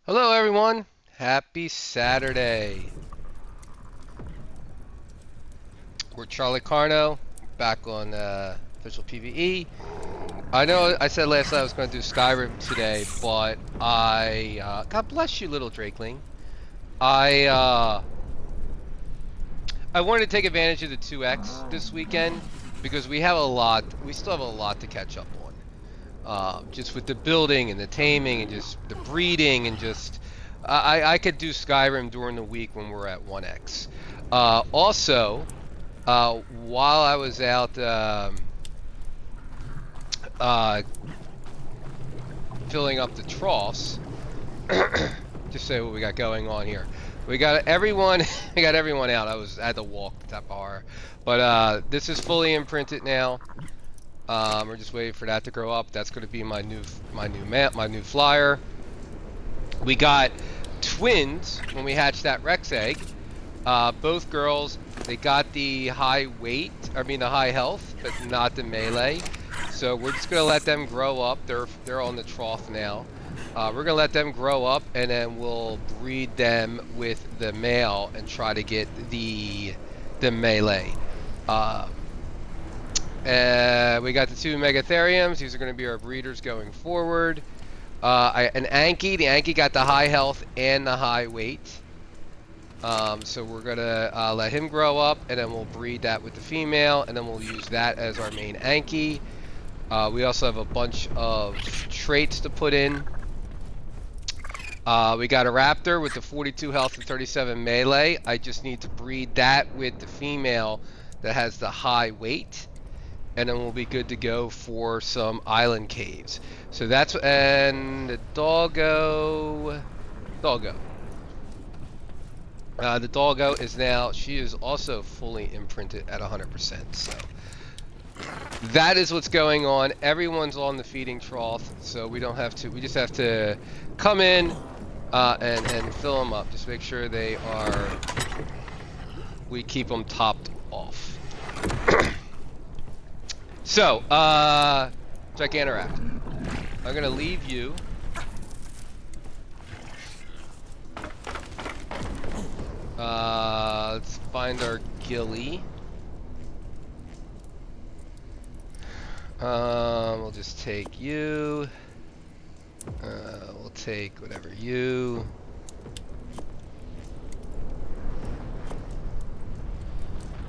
Hello everyone, happy Saturday. We're Charlie Carno, back on official PVE. I know I said last night I was going to do Skyrim today, but God bless you little Drakeling. I I wanted to take advantage of the 2X this weekend because we still have a lot to catch up on. Just with the building and the taming and just the breeding and just I could do Skyrim during the week when we're at 1x. Also, while I was out filling up the troughs, just say what we got going on here. We got everyone, we got everyone out. I had to walk that far, but this is fully imprinted now. We're just waiting for that to grow up. That's going to be my new map, my new flyer. We got twins when we hatched that Rex egg. Both girls, they got the high weight, the high health, but not the melee. So we're just gonna let them grow up. They're on the trough now. We're gonna let them grow up, and then we'll breed them with the male and try to get the melee. We got the two Megatheriums. These are going to be our breeders going forward. An Anki. The Anki got the high health and the high weight. So we're going to let him grow up, and then we'll breed that with the female, and then we'll use that as our main Anki. We also have a bunch of traits to put in. We got a Raptor with the 42 health and 37 melee. I just need to breed that with the female that has the high weight. And then we'll be good to go for some island caves. So that's, and the doggo. The doggo is now, she is also fully imprinted at 100%. So that is what's going on. Everyone's on the feeding trough, so we don't have to, we just have to come in and fill them up. Just make sure they are, we keep them topped off. So, Gigantoraptor. I'm gonna leave you. Let's find our ghillie. We'll just take you. We'll take whatever you.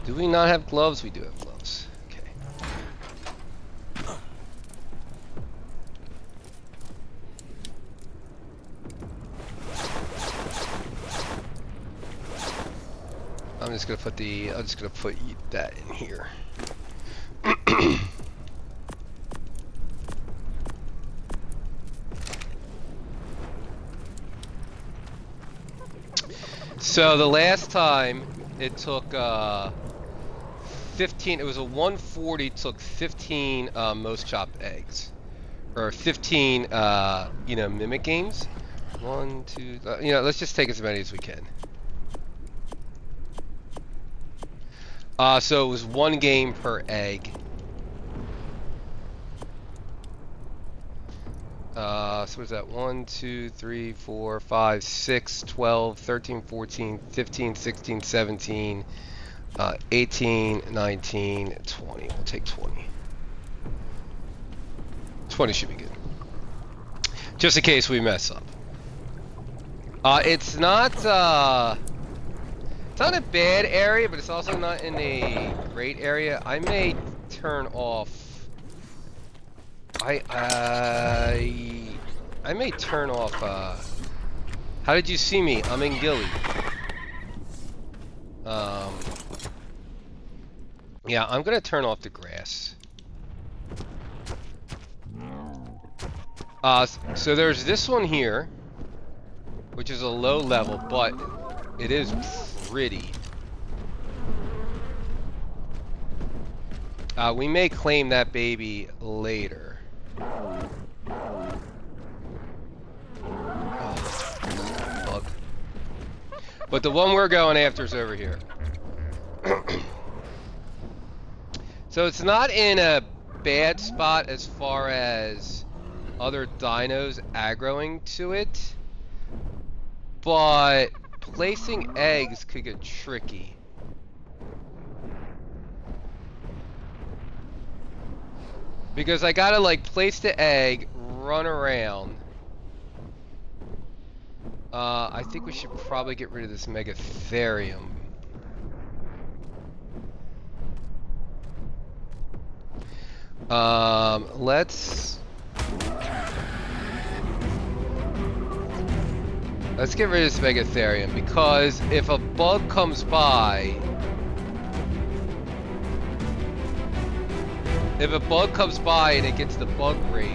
Do we not have gloves? We do have gloves. I'm just gonna put that in here. So the last time it took 15, it was a 140, took 15 most chopped eggs. Or 15 mimic games. 1, 2, let's just take as many as we can. So it was 1 game per egg. So what is that? 1, 2, 3, 4, 5, 6, 12, 13, 14, 15, 16, 17, 18, 19, 20. We'll take 20. 20 should be good. Just in case we mess up. It's not a bad area, but it's also not in a great area. I may turn off. I may turn off. How did you see me? I'm in ghillie. Yeah, I'm gonna turn off the grass. So there's this one here, which is a low level, but it is pretty. We may claim that baby later. Bug. But the one we're going after is over here. So it's not in a bad spot as far as other dinos aggroing to it. but placing eggs could get tricky. Because I gotta like place the egg, run around. I think we should probably get rid of this Megatherium. Let's get rid of this Megatherium, because if a bug comes by, and it gets the bug rage,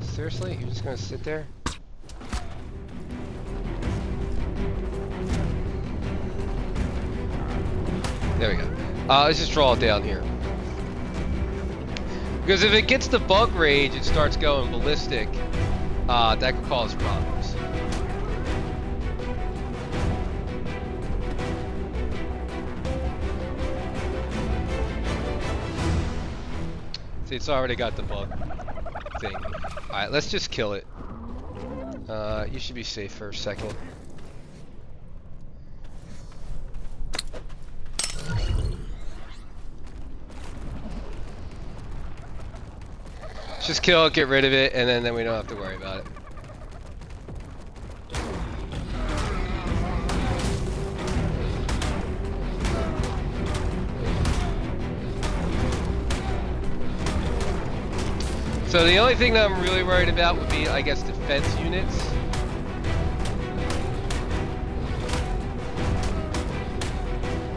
seriously? You're just gonna sit there? There we go. Let's just draw it down here. Because if it gets the bug rage, it starts going ballistic. That could cause problems. See, it's already got the bug thing. Alright, let's just kill it. You should be safe for a second. Just kill it, get rid of it, and then we don't have to worry about it. So the only thing that I'm really worried about would be, I guess, defense units.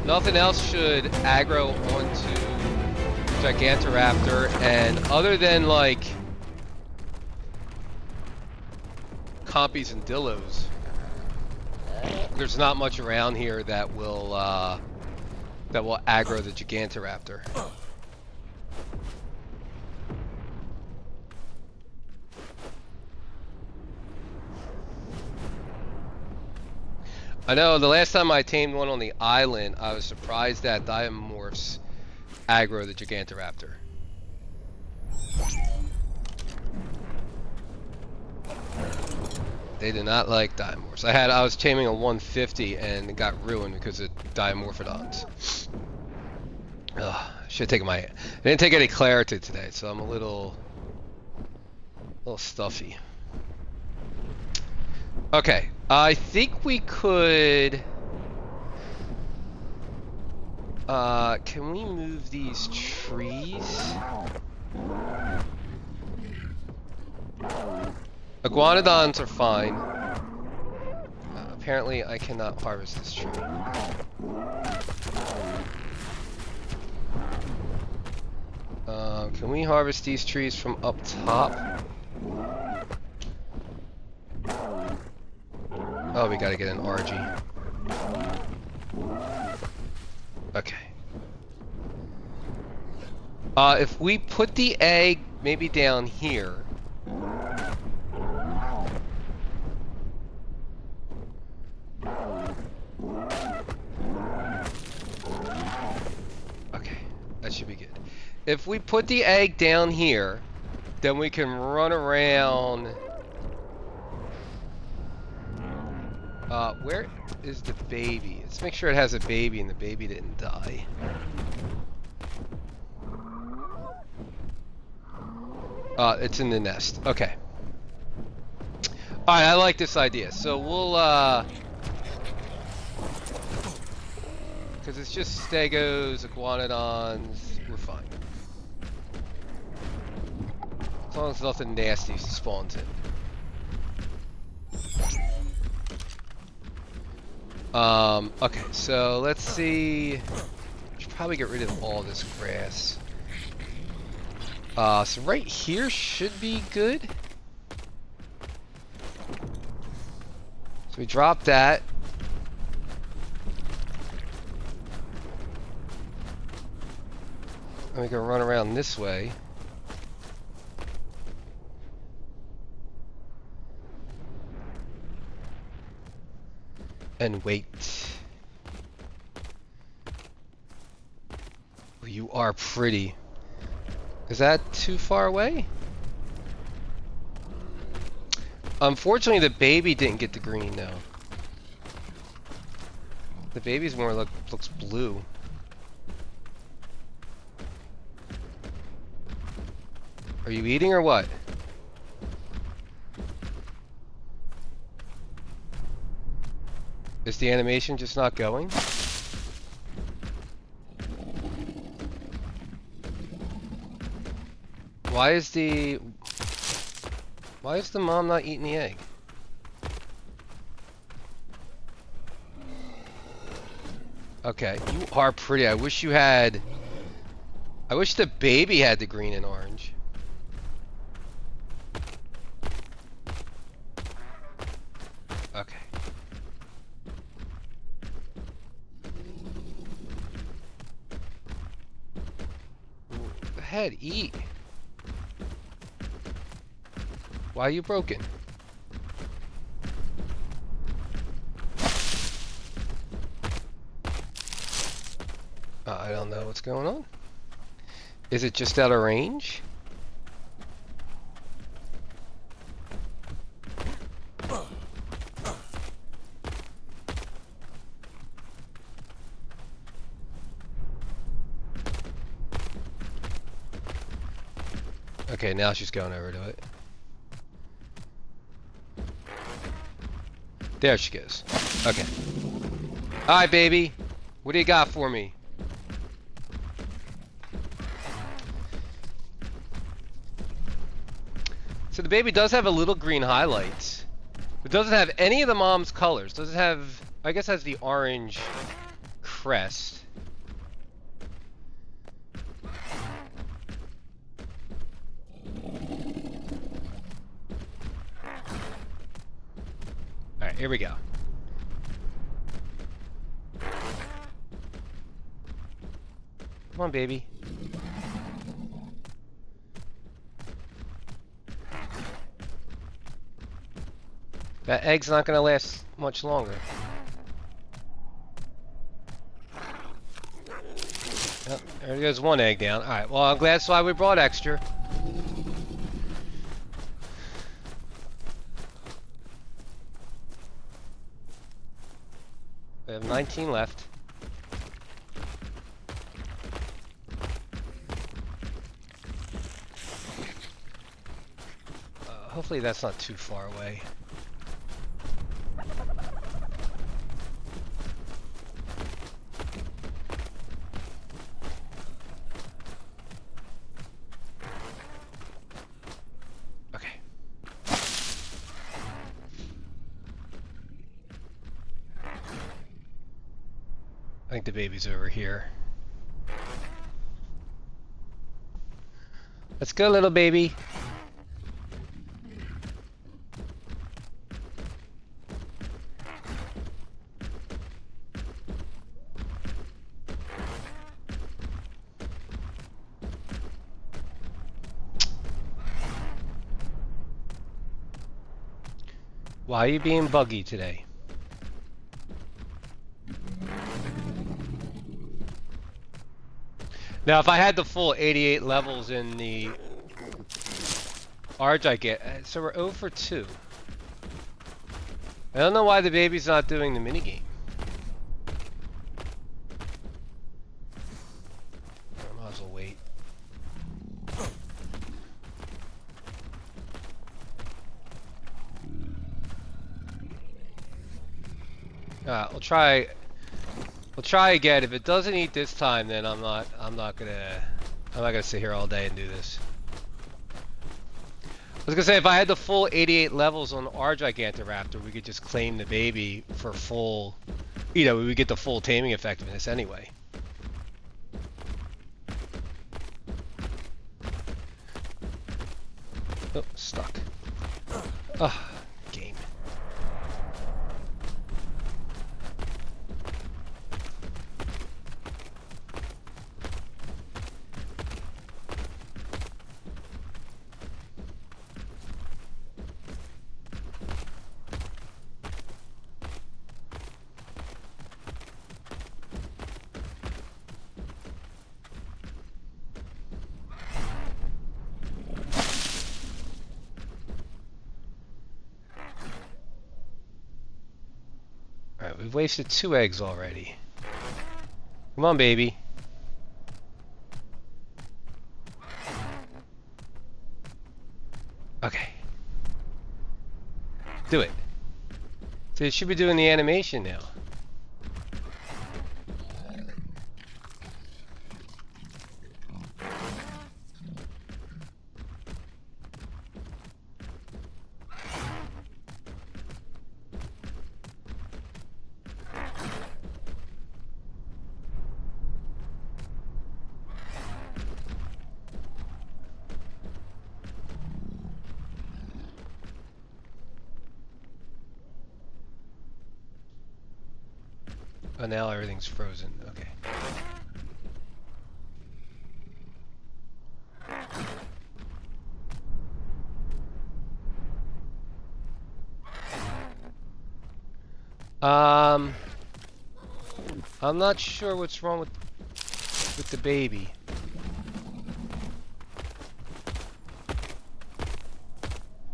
Nothing else should aggro onto Gigantoraptor, and other than like compies and dillos, there's not much around here that will aggro the Gigantoraptor. I know the last time I tamed one on the island, I was surprised that Dimorphs aggro the Gigantoraptor. They do not like Dimorphs. I was taming a 150 and it got ruined because of Dimorphodons. Should have taken I didn't take any clarity today, so I'm a little stuffy. Okay, I think we could. Can we move these trees? Iguanodons are fine. Apparently I cannot harvest this tree. Can we harvest these trees from up top? Oh, we gotta get an RG. Okay. If we put the egg maybe down here. Okay, that should be good. If we put the egg down here, then we can run around. Where is the baby? Let's make sure it has a baby and the baby didn't die. It's in the nest. Okay. Alright, I like this idea. So we'll, because it's just stegos, iguanodons, we're fine. As long as nothing nasty spawns in. Okay, so let's see. Should probably get rid of all this grass. So right here should be good. So we drop that. And we can run around this way. And wait. Oh, you are pretty. Is that too far away? Unfortunately, the baby didn't get the green though. The baby's more looks blue. Are you eating or what? Is the animation just not going? Why is the mom not eating the egg? Okay, you are pretty. I wish the baby had the green and orange. Okay. Go ahead, eat. Why are you broken? I don't know what's going on. Is it just out of range? Okay, now she's going over to it. There she goes. Okay. Hi, baby. What do you got for me? So the baby does have a little green highlights. It doesn't have any of the mom's colors. Doesn't have, I guess, has the orange crest. Alright, here we go. Come on, baby. That egg's not going to last much longer. Oh, there goes one egg down. Alright, well, I'm glad that's why we brought extra. We have 19 left. Hopefully that's not too far away. I think the baby's over here. Let's go, little baby. Why are you being buggy today? Now, if I had the full 88 levels in the Arge, I get. So we're 0 for 2. I don't know why the baby's not doing the minigame. I might as well wait. We'll try. We'll try again. If it doesn't eat this time, then I'm not gonna sit here all day and do this. I was gonna say, if I had the full 88 levels on our Gigantoraptor, we could just claim the baby for full, we would get the full taming effectiveness anyway. Oh, stuck. Ugh. Game. we've wasted 2 eggs already. Come on, baby. Okay. Do it. So it should be doing the animation now. Oh, now everything's frozen. Okay. I'm not sure what's wrong with the baby.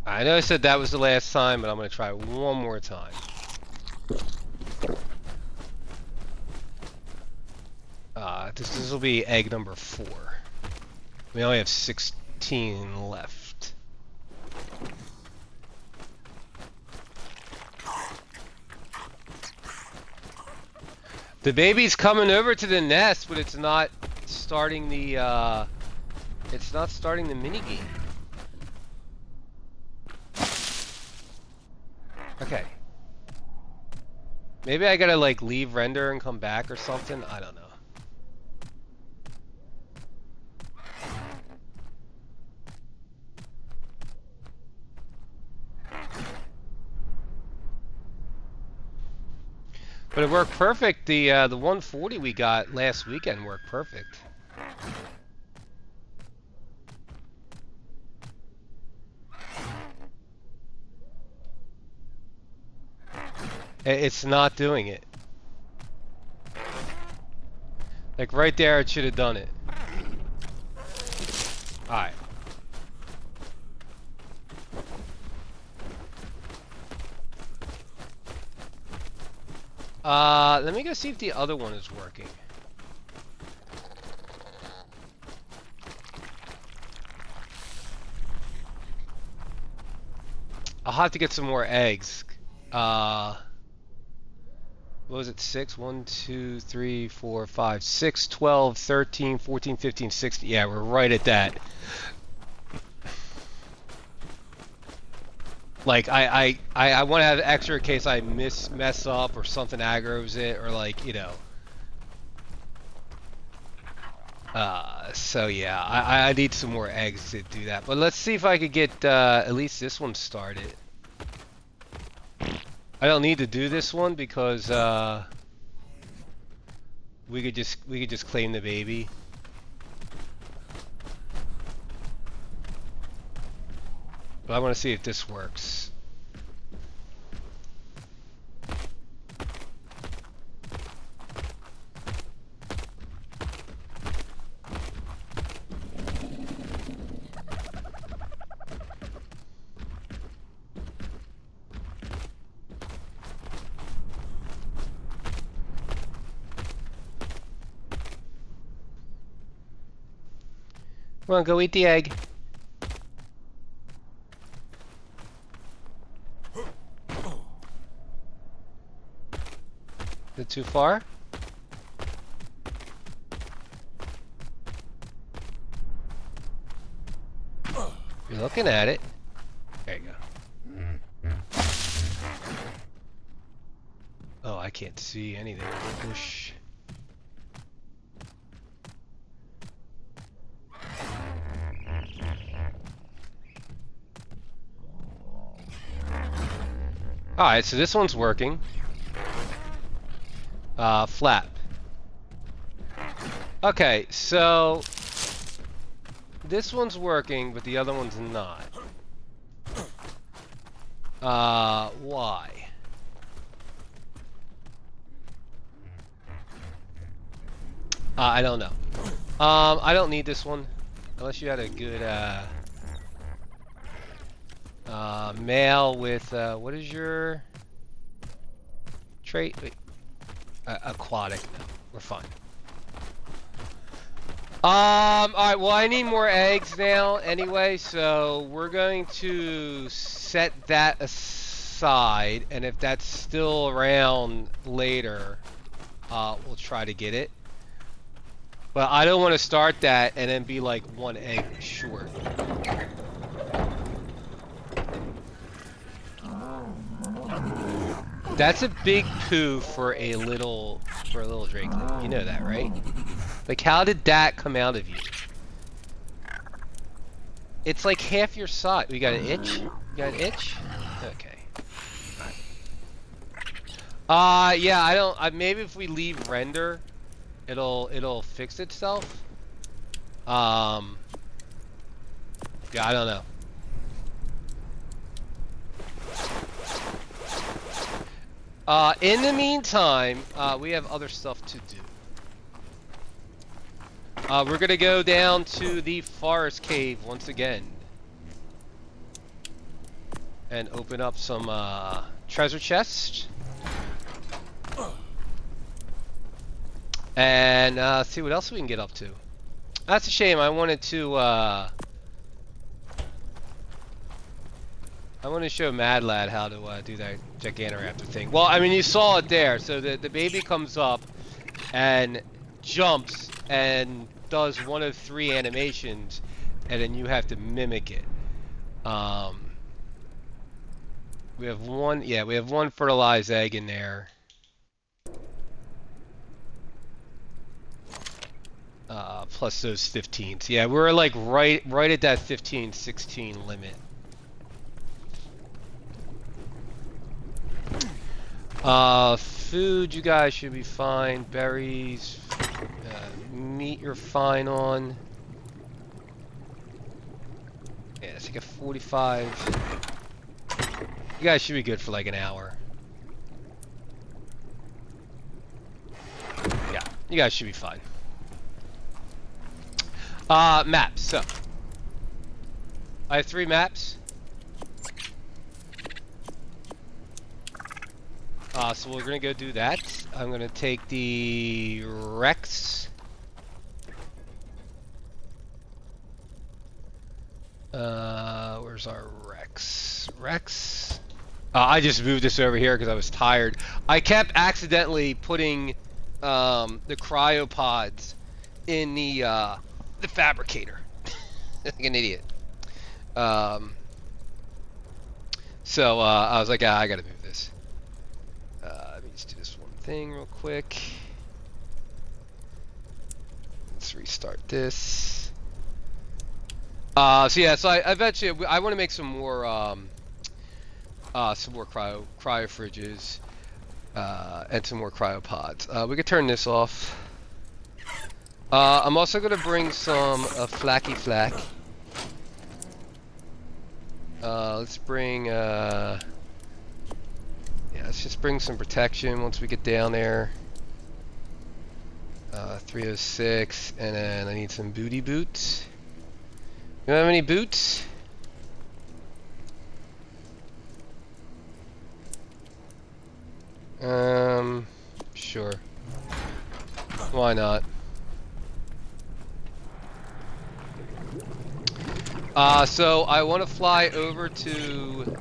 I know I said that was the last time, but I'm gonna try one more time. This will be egg number 4. We only have 16 left. The baby's coming over to the nest, but it's not starting the mini game. Okay. Maybe I gotta like leave render and come back or something. I don't know. But it worked perfect. The 140 we got last weekend worked perfect. It's not doing it. Like right there, it should have done it. Alright. Let me go see if the other one is working. I'll have to get some more eggs. What was it? 6, 1, 2, 3, 4, 5, 6, 12, 13, 14, 15, 16. Yeah, we're right at that. Like, I want to have extra in case I mess up or something aggroes it, or like, you know. So yeah, I need some more eggs to do that. But let's see if I could get at least this one started. I don't need to do this one because we could just claim the baby. But I want to see if this works. Come on, go eat the egg. Is it too far? You're looking at it. There you go. Oh, I can't see anything. Whoosh. Alright, so this one's working. Flap. Okay, so this one's working, but the other one's not. Why? I don't know. I don't need this one unless you had a good male with what is your trait? Wait. Aquatic. No, we're fine. Alright, well I need more eggs now anyway, so we're going to set that aside, and if that's still around later, we'll try to get it. But I don't want to start that and then be like 1 egg short. That's a big poo for a little drakeling. You know that, right? Like, how did that come out of you? It's like half your size. You got an itch? You got an itch? Okay. Yeah, I don't. Maybe if we leave render, it'll fix itself. Yeah, I don't know. In the meantime, we have other stuff to do. We're gonna go down to the forest cave once again. And open up some, treasure chests. And, see what else we can get up to. That's a shame, I wanted to show Mad Lad how to, do that Gigantoraptor thing. Well, I mean, you saw it there. So the baby comes up and jumps and does one of 3 animations, and then you have to mimic it. We have one fertilized egg in there. Plus those 15s. Yeah, we're like right at that 15, 16 limit. Food, you guys should be fine. Berries, meat you're fine on. Yeah, it's like a 45. You guys should be good for like an hour. Yeah, you guys should be fine. Maps, so. I have 3 maps. So we're gonna go do that. I'm gonna take the Rex. Where's our Rex? Rex? I just moved this over here because I was tired. I kept accidentally putting the cryopods in the fabricator. Like an idiot. So I was like, I gotta move this. Let me just do this one thing real quick. Let's restart this. So yeah, so I eventually I want to make some more cryo fridges and some more cryopods. We could turn this off. I'm also gonna bring some flaky flack. Let's bring yeah, let's just bring some protection once we get down there. 306, and then I need some booty boots. You don't have any boots? Sure. Why not? So I want to fly over to...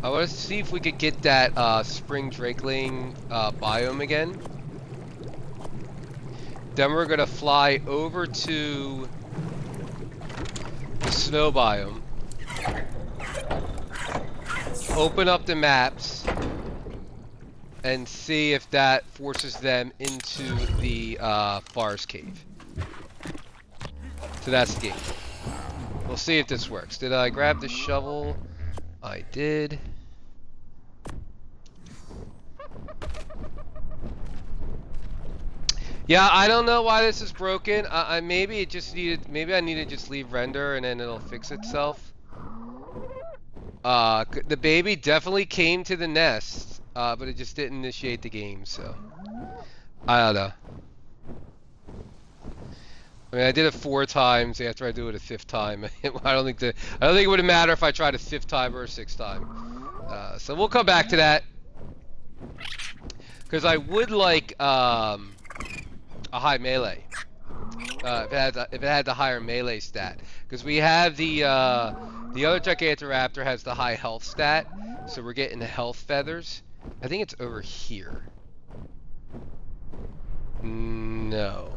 I want to see if we could get that spring drakeling biome again. Then we're going to fly over to the snow biome. Open up the maps and see if that forces them into the forest cave. So that's the game. We'll see if this works. Did I grab the shovel? I did. Yeah, I don't know why this is broken. Maybe it just needed. Maybe I need to just leave render and then it'll fix itself. The baby definitely came to the nest, but it just didn't initiate the game. So I don't know. I mean, I did it 4 times. After I do it a 5th time, I don't think it would have mattered if I tried a 5th time or a 6th time. So we'll come back to that. Because I would like a high melee. If it had the higher melee stat. Because we have the other Gigantoraptor has the high health stat. So we're getting the health feathers. I think it's over here. No.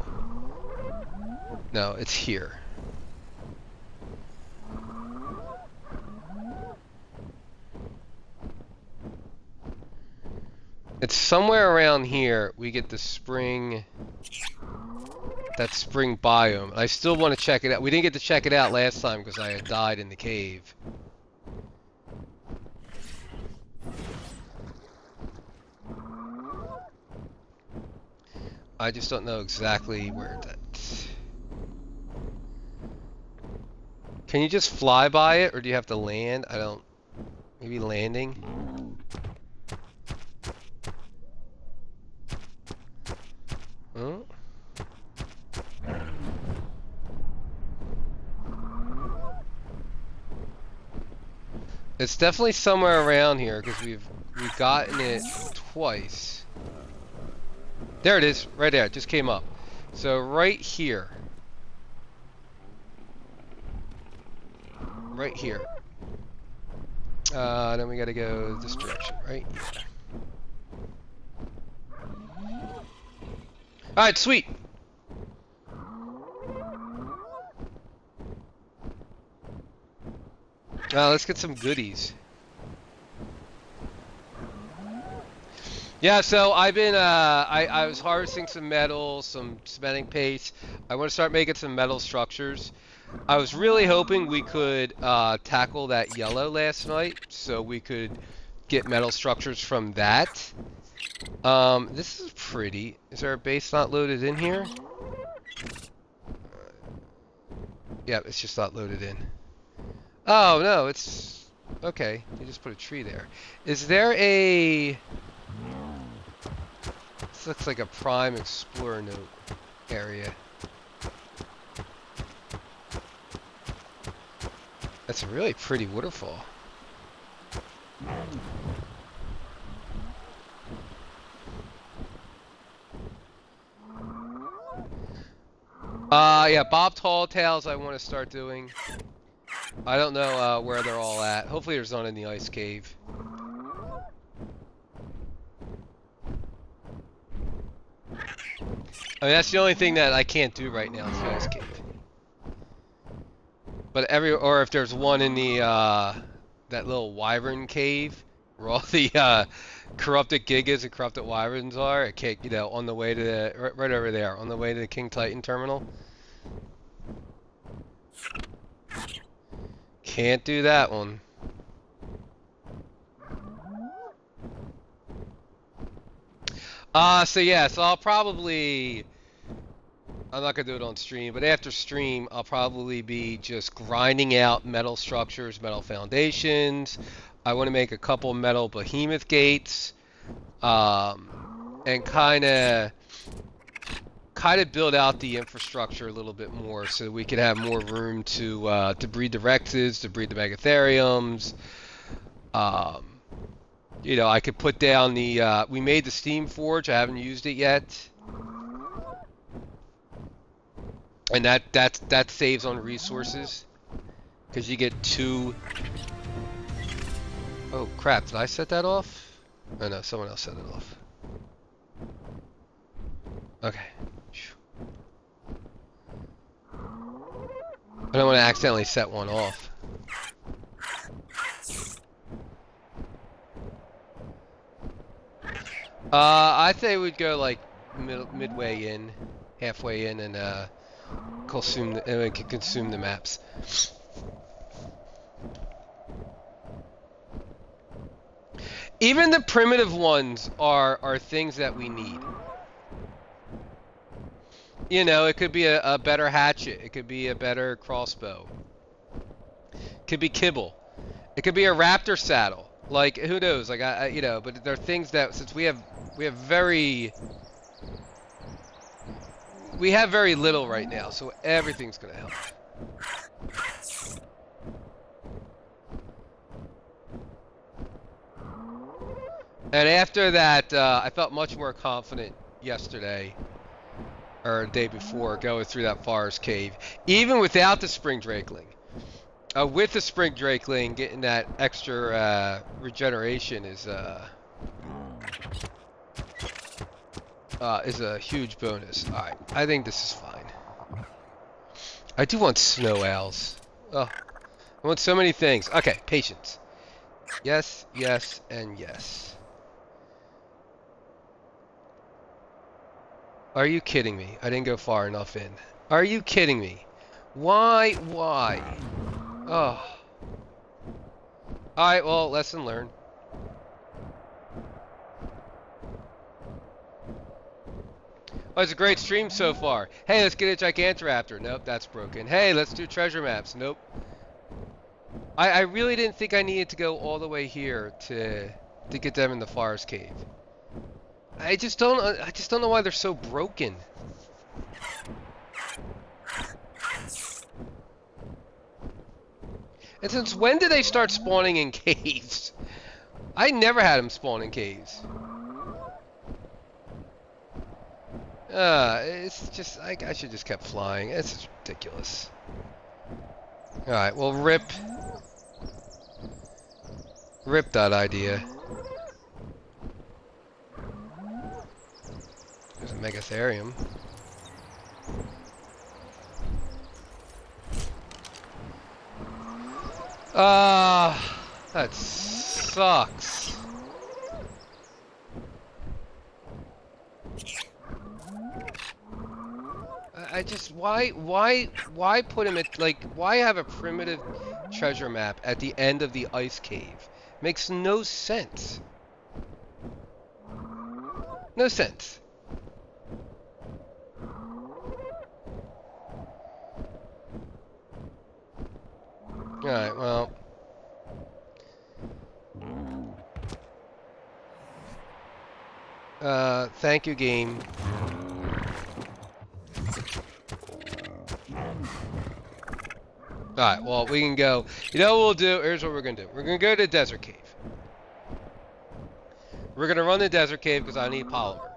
No, it's here. It's somewhere around here we get the spring, that spring biome. I still want to check it out. We didn't get to check it out last time because I had died in the cave. I just don't know exactly where it's at. Can you just fly by it or do you have to land? I don't... Maybe landing? Oh. It's definitely somewhere around here because we've gotten it twice. There it is, right there. It just came up. So right here. Right here. Then we gotta go this direction, right? Alright, sweet. Let's get some goodies. Yeah, so I've been, I was harvesting some metal, some cementing paste. I want to start making some metal structures. I was really hoping we could tackle that yellow last night, so we could get metal structures from that. This is pretty. Is there a base not loaded in here? Yeah, it's just not loaded in. Oh, no, it's... Okay, you just put a tree there. Is there a... This looks like a prime explorer note area. That's a really pretty waterfall. Yeah, Bob Tall Tales I want to start doing. I don't know where they're all at. Hopefully there's none in the ice cave. I mean, that's the only thing that I can't do right now is the ice cave. But or if there's one in the, that little wyvern cave, where all the, corrupted gigas and corrupted wyverns are, it can't, you know, on the way to the, right over there, on the way to the King Titan terminal. Can't do that one. So yeah, so I'll probably... I'm not going to do it on stream, but after stream, I'll probably be just grinding out metal structures, metal foundations. I want to make a couple metal behemoth gates, and kind of build out the infrastructure a little bit more so we could have more room to breed the Rexes, to breed the Megatheriums. You know, I could put down the, we made the Steam Forge, I haven't used it yet. And that saves on resources, because you get 2... Oh crap, did I set that off? Oh no, someone else set it off. Okay. I don't want to accidentally set one off. I think we'd go like midway in, halfway in, and consume the maps. Even the primitive ones are things that we need. You know, it could be a better hatchet. It could be a better crossbow. It could be kibble. It could be a raptor saddle. Like, who knows? Like, you know, but there are things that, since we have very little right now, so everything's gonna help. And after that, I felt much more confident yesterday, or the day before, going through that forest cave. Even without the spring drakeling. With the spring drakeling, getting that extra regeneration is a huge bonus. Alright, I think this is fine. I do want snow owls. Oh, I want so many things. Okay, patience. Yes, yes, and yes. Are you kidding me? I didn't go far enough in. Are you kidding me? Why? Why? Oh. Alright, well, lesson learned. Oh, it's a great stream so far. Hey, let's get a Gigantoraptor. Nope, that's broken. Hey, let's do treasure maps. Nope. I really didn't think I needed to go all the way here to get them in the forest cave. I just don't know why they're so broken. And since when did they start spawning in caves? I never had them spawn in caves. It's just, I should just kept flying. It's just ridiculous. Alright, well, rip that idea. There's a Megatherium. That sucks. I just, why put him at, like, why have a primitive treasure map at the end of the ice cave? Makes no sense. No sense. Alright, well. Thank you, game. Alright, well, we can go. You know what we'll do? Here's what we're gonna do. We're gonna go to the desert cave. We're gonna run the desert cave because I need polymer.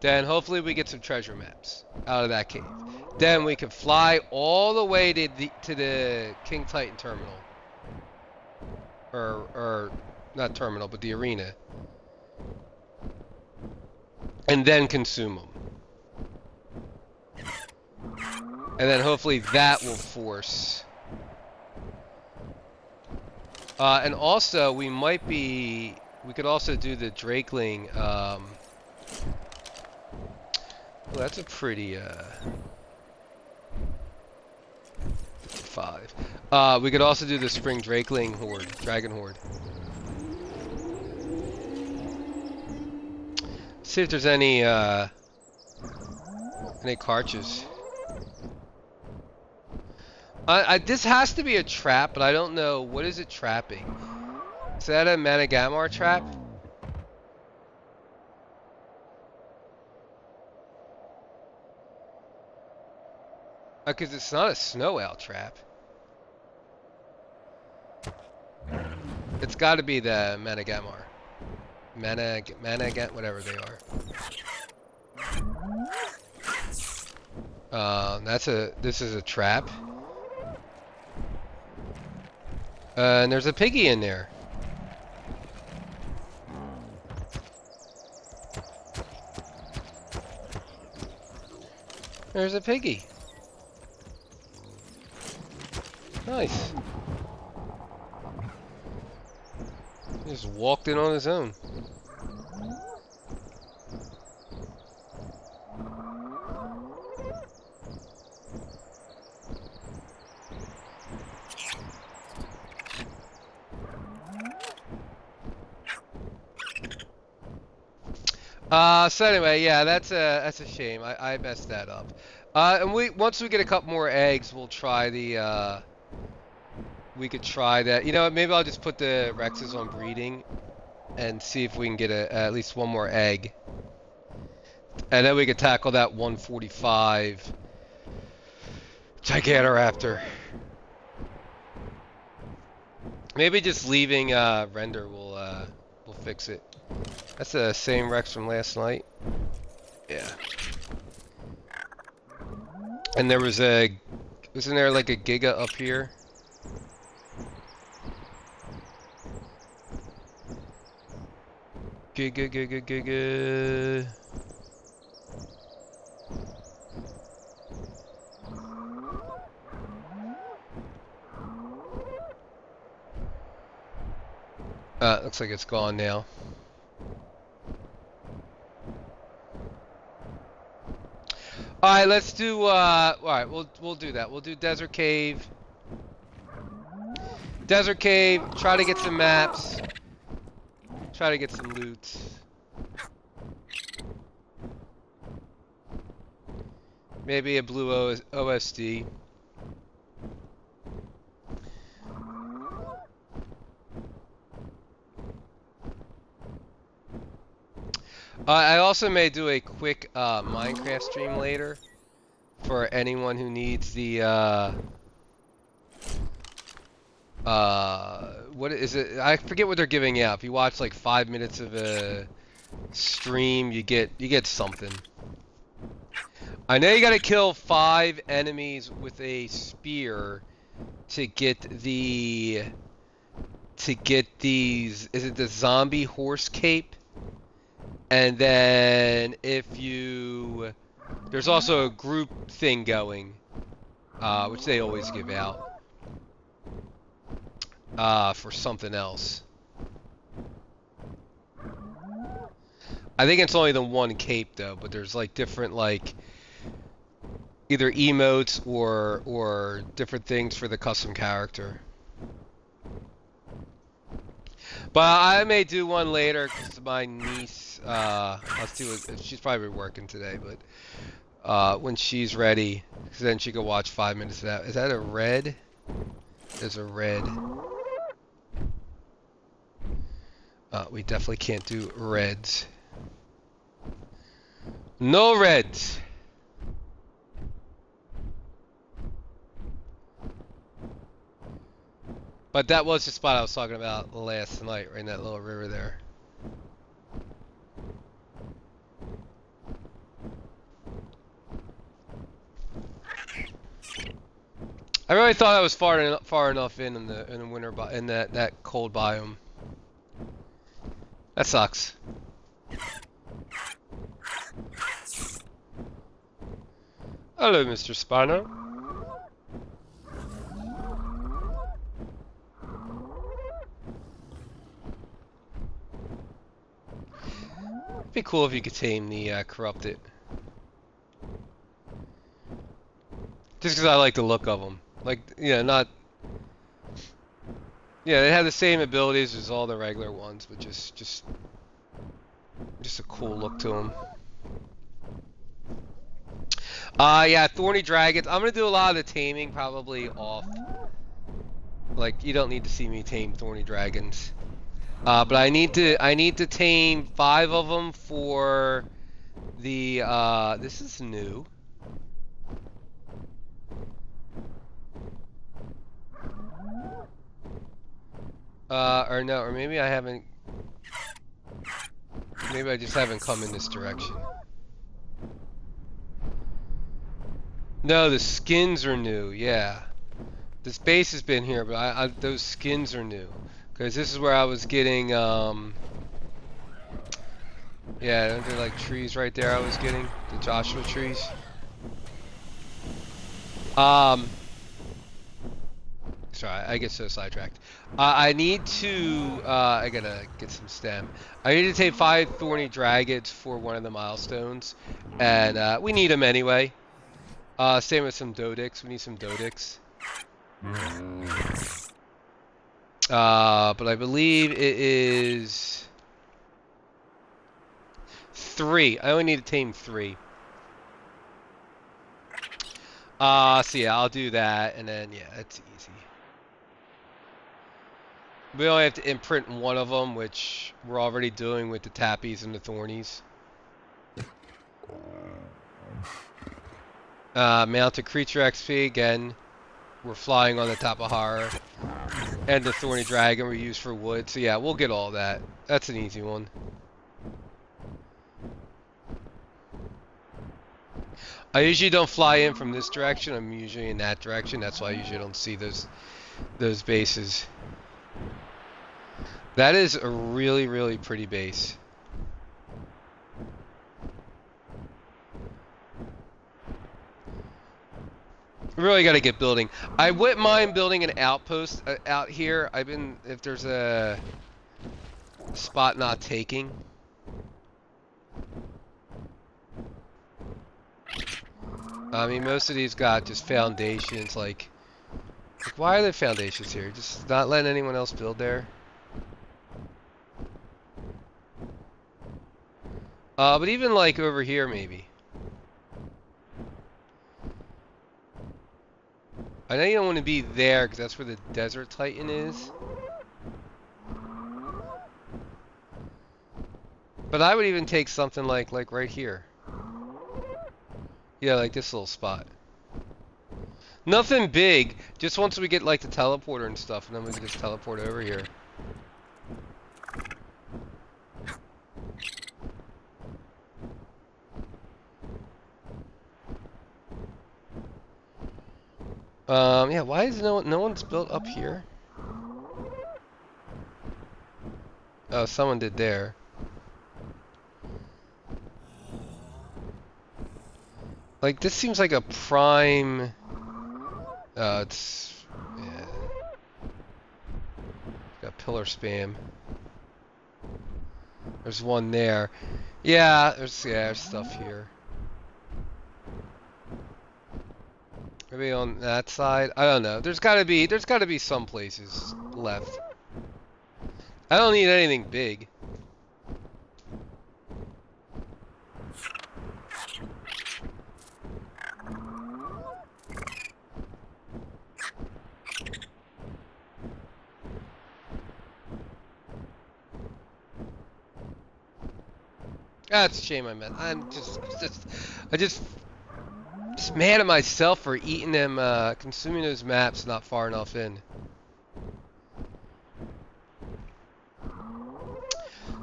Then hopefully we get some treasure maps out of that cave. Then we can fly all the way to the King Titan terminal. Or not terminal, but the arena. And then consume them. And then hopefully that will force. And also we could also do the Drakeling. Well, that's a pretty 5. We could also do the Spring Drakeling Horde, Dragon Horde. See if there's any cartridges. This has to be a trap, but I don't know. What is it trapping? Is that a Managamar trap? Because it's not a snow owl trap. It's got to be the Managamar. Whatever they are. This is a trap. And there's a piggy in there. There's a piggy. Nice. He just walked in on his own. So anyway, yeah, that's a shame. I messed that up. And once we get a couple more eggs, we'll try the we could try that. You know what, maybe I'll just put the Rexes on breeding and see if we can get at least one more egg. And then we could tackle that 145 Gigantoraptor. Maybe just leaving render will fix it. That's the same Rex from last night. Yeah. And there was wasn't there like a Giga up here? Giga. Looks like it's gone now. All right, let's do. All right, we'll do that. We'll do Desert Cave. Desert Cave. Try to get some maps. Try to get some loot. Maybe a blue OSD. I also may do a quick Minecraft stream later for anyone who needs the what is it? I forget what they're giving out. If you watch like 5 minutes of a stream, you get something. I know you gotta kill 5 enemies with a spear to get these. Is it the zombie horse cape? And then if you, there's also a group thing going, which they always give out, for something else. I think it's only the one cape though, but there's like different like either emotes or different things for the custom character. But I may do one later because my niece, let's do it. She's probably working today, but when she's ready, cause then she can watch 5 minutes of that. Is that a red? There's a red. We definitely can't do reds. No reds. But that was the spot I was talking about last night, right in that little river there. I really thought I was far enough in the winter in that cold biome. That sucks. Hello, Mr. Spino. It'd be cool if you could tame the corrupted. Just because I like the look of them. Like, yeah, not... Yeah, they have the same abilities as all the regular ones, but just a cool look to them. Yeah, Thorny Dragons. I'm gonna do a lot of the taming probably off. Like, you don't need to see me tame Thorny Dragons. But I need to tame 5 of them for the, this is new. Or no, or maybe I haven't, maybe I just haven't come in this direction. No, the skins are new, yeah. This base has been here, but those skins are new. Because this is where I was getting, yeah, aren't there like trees right there I was getting? The Joshua trees? Sorry, I get so sidetracked. I need to, I gotta get some stem. I need to take 5 Thorny Dragons for one of the milestones. And, we need them anyway. Same with some Dodix. We need some Dodix. But I believe it is 3. I only need to tame 3. So yeah, I'll do that, and then, yeah, that's easy. We only have to imprint one of them, which we're already doing with the Tappies and the Thornies. Mounted Creature XP, again, we're flying on the top of Horror. And the Thorny Dragon we use for wood, so yeah, we'll get all that. That's an easy one. I usually don't fly in from this direction. I'm usually in that direction. That's why I usually don't see those bases. That is a really, really pretty base. Really got to get building. I wouldn't mind building an outpost out here. If there's a spot not taking. I mean, most of these got just foundations. Like why are there foundations here? Just not letting anyone else build there. But even like over here, maybe. I know you don't want to be there because that's where the desert titan is. But I would even take something like right here. Yeah, like this little spot. Nothing big. Just once we get like the teleporter and stuff, and then we can just teleport over here. Yeah. Why is no one's built up here? Oh, someone did there. Like this seems like a prime. It's yeah. Got pillar spam. There's one there. Yeah, there's stuff here. Maybe on that side. I don't know. There's gotta be some places left. I don't need anything big. That's a shame I met. I'm just mad at myself for eating them, consuming those maps not far enough in.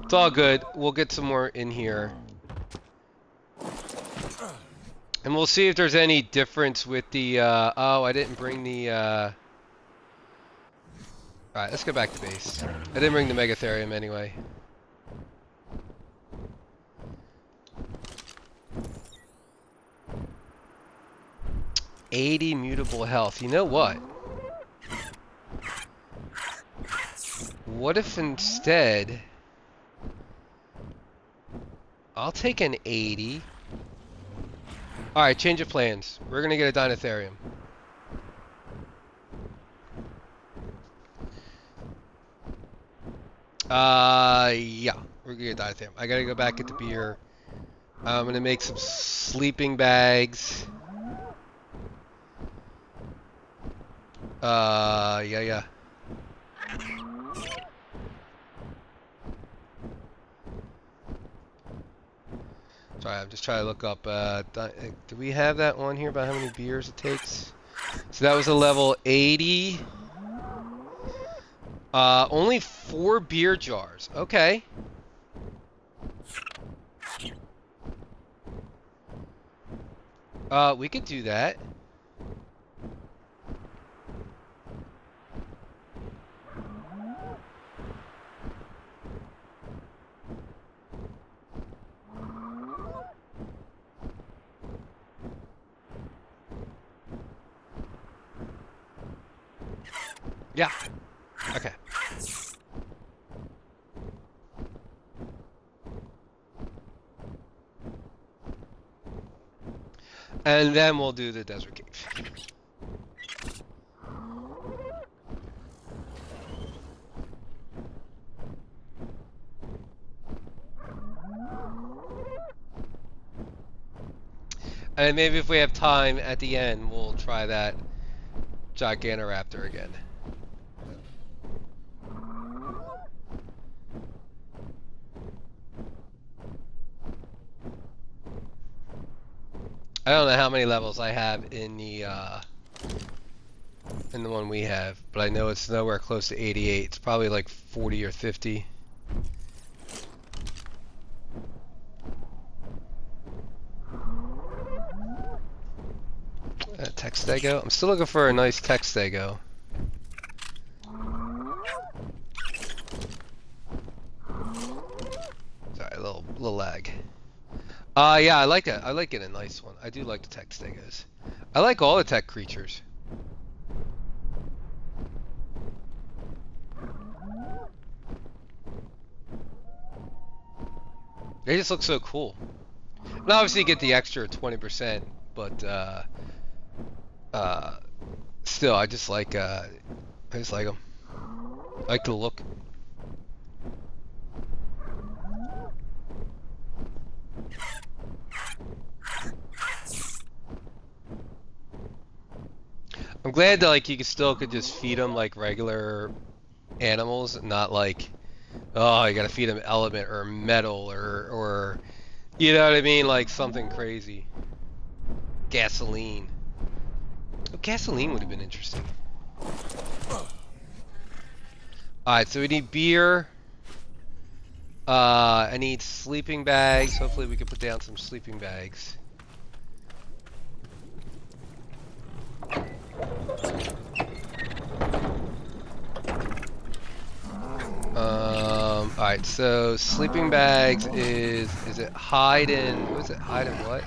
It's all good. We'll get some more in here. And we'll see if there's any difference with the, oh, I didn't bring the, Alright, let's go back to base. I didn't bring the Megatherium anyway. $80 mutable health. You know what? What if instead... I'll take an 80. Alright, change of plans. We're gonna get a Deintherium. Yeah. We're gonna get a Deintherium. I gotta go back get the beer. I'm gonna make some sleeping bags. Yeah. Sorry, I'm just trying to look up, do we have that on here about how many beers it takes? So that was a level 80. Only 4 beer jars. Okay. We could do that. Yeah. Okay. And then we'll do the desert cave. And maybe if we have time at the end, we'll try that Gigantoraptor again. I don't know how many levels I have in the one we have, but I know it's nowhere close to 88. It's probably like 40 or 50. Textego? I'm still looking for a nice Textego. Sorry, a little lag. Yeah, I like it. I like it a nice one. I do like the Textegos. I like all the tech creatures. They just look so cool. And obviously you get the extra 20%, but still, I just like them. I like the look. I'm glad that like you could just feed them like regular animals, not like, oh, you gotta feed them element or metal or you know what I mean, like something crazy. Gasoline. Oh, gasoline would have been interesting. Alright, so we need beer. I need sleeping bags. Hopefully we can put down some sleeping bags. Alright, so sleeping bags is it hide and what is it? Hide and what?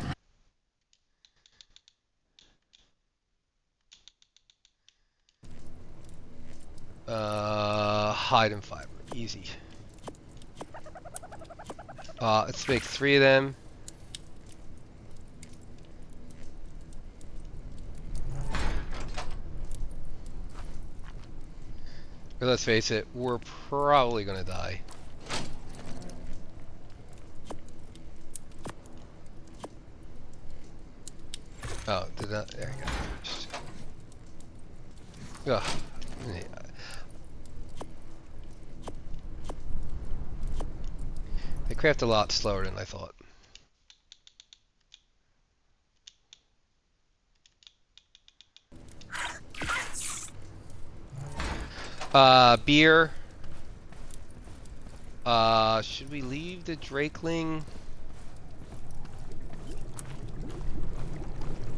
Hide and fiber. Easy. Let's make 3 of them. Let's face it, we're probably gonna die. Oh, did that? There you go. Ugh. Yeah. They craft a lot slower than I thought. Beer. Should we leave the Drakeling?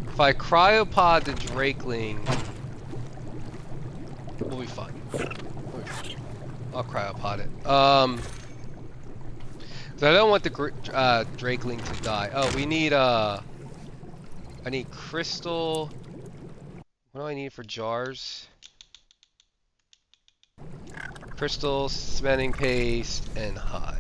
If I cryopod the Drakeling, we'll be fine. I'll cryopod it. So I don't want the Drakeling to die. Oh, we need I need crystal. What do I need for jars? Crystal, cementing paste, and hide.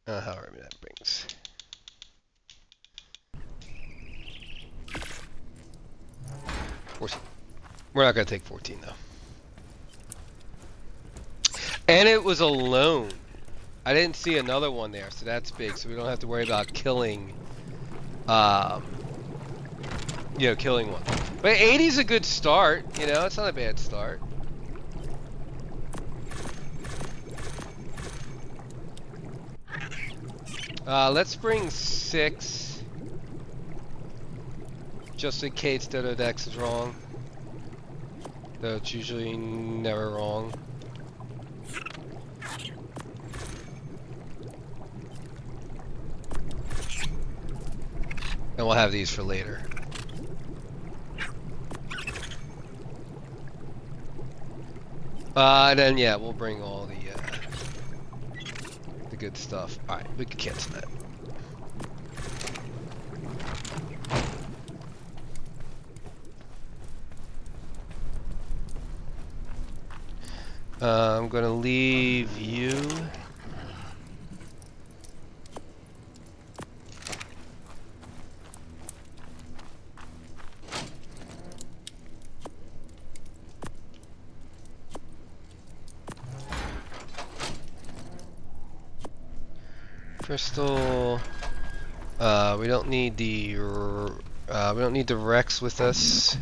However many that brings. We're not gonna take 14 though. And it was alone. I didn't see another one there, so that's big. So we don't have to worry about killing, killing one. But 80's a good start. You know, it's not a bad start. Let's bring 6, just in case Deinodex is wrong. Though it's usually never wrong. And we'll have these for later. And then yeah, we'll bring all the good stuff. All right, we can cancel that. I'm gonna leave you. Crystal. We don't need the Rex with us.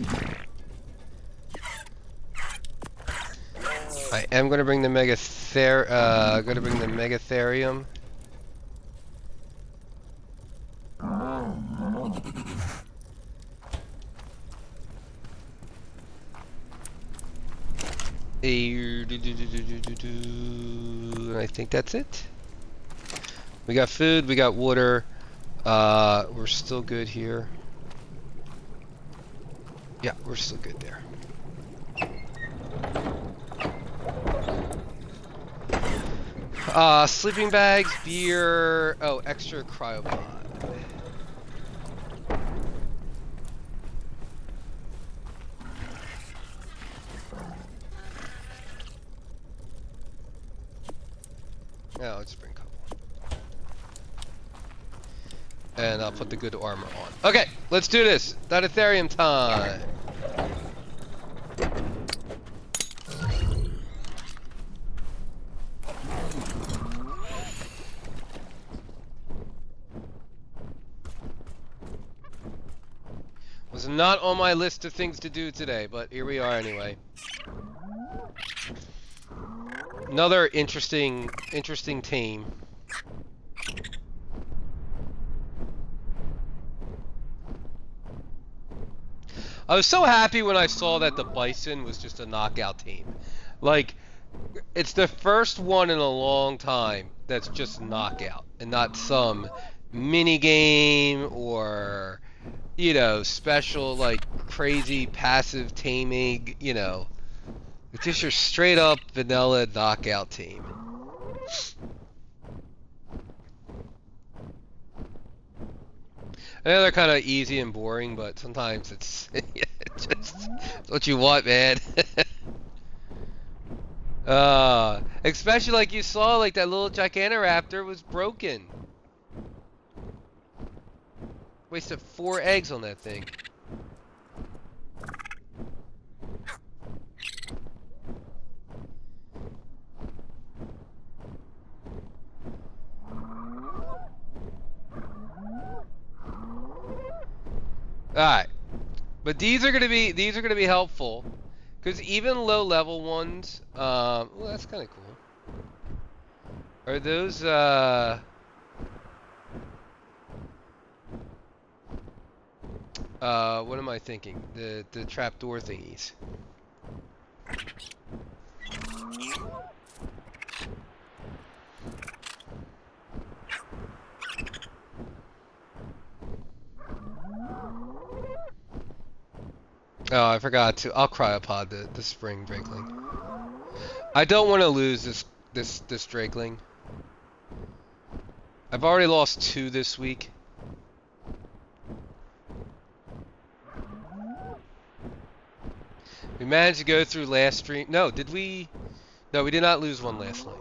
I am gonna bring the Megatherium. I think that's it. We got food, we got water. We're still good here. Yeah, we're still good there. Sleeping bags, beer. Oh, extra cryopod. Yeah, let's bring a couple. And I'll put the good armor on. Okay, let's do this. Deintherium time. Was not on my list of things to do today, but here we are anyway. Another interesting team. I was so happy when I saw that the Bison was just a knockout team. Like, it's the first one in a long time that's just knockout and not some mini game or, you know, special, like, crazy passive taming, you know. It's just your straight up vanilla knockout team. I know they're kind of easy and boring, but sometimes it's just it's what you want, man. Especially like you saw, like that little Gigantoraptor was broken. Wasted 4 eggs on that thing. Alright. But these are gonna be helpful. Because even low level ones, well, that's kinda cool. Are those what am I thinking? The trapdoor thingies. Oh, I forgot to. I'll cryopod the spring drakeling. I don't want to lose this drakeling. I've already lost 2 this week. We managed to go through last stream. No, did we? No, we did not lose one last night.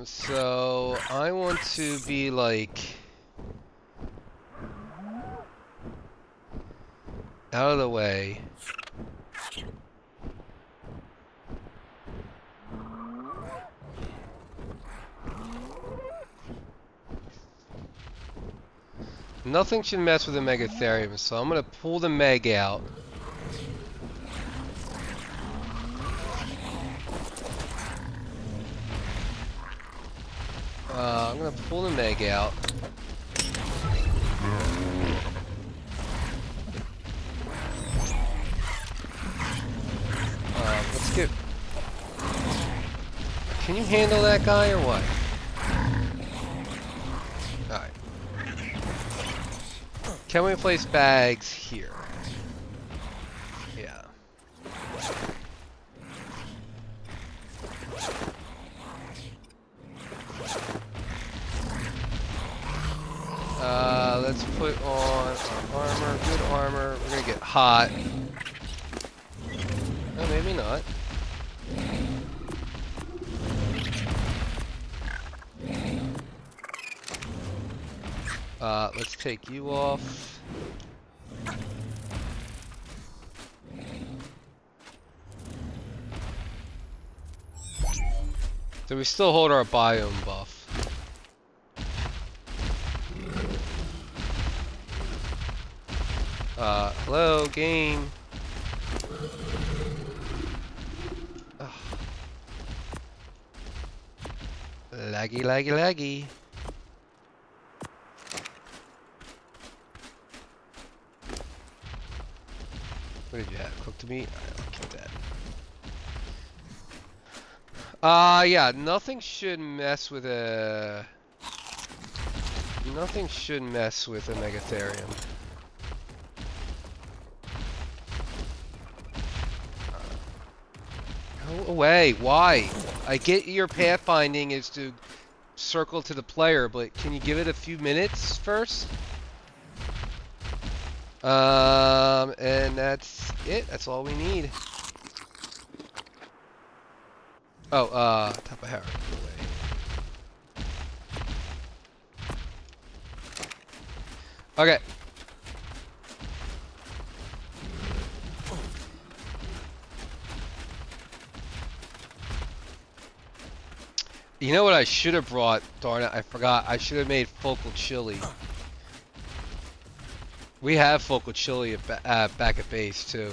So I want to be like out of the way. Nothing should mess with the Megatherium, so I'm gonna pull the Meg out. I'm gonna pull the Meg out. Let's get... Can you handle that guy or what? Alright. Can we place bags here? Yeah. Let's put on our armor, good armor. We're gonna get hot. Oh, maybe not. Let's take you off. So we still hold our biome buff. Hello, game. Ugh. Laggy, laggy, laggy. What did you have? Cooked meat? Alright, I'll keep that. Yeah, nothing should mess with a... Nothing should mess with a Megatherium. Go away. Why? I get your pathfinding is to circle to the player, but can you give it a few minutes first? And that's it. That's all we need. Oh, top of Harry. Go away. Okay. You know what I should have brought? Darn it, I forgot. I should have made focal chili. We have focal chili at back at base too.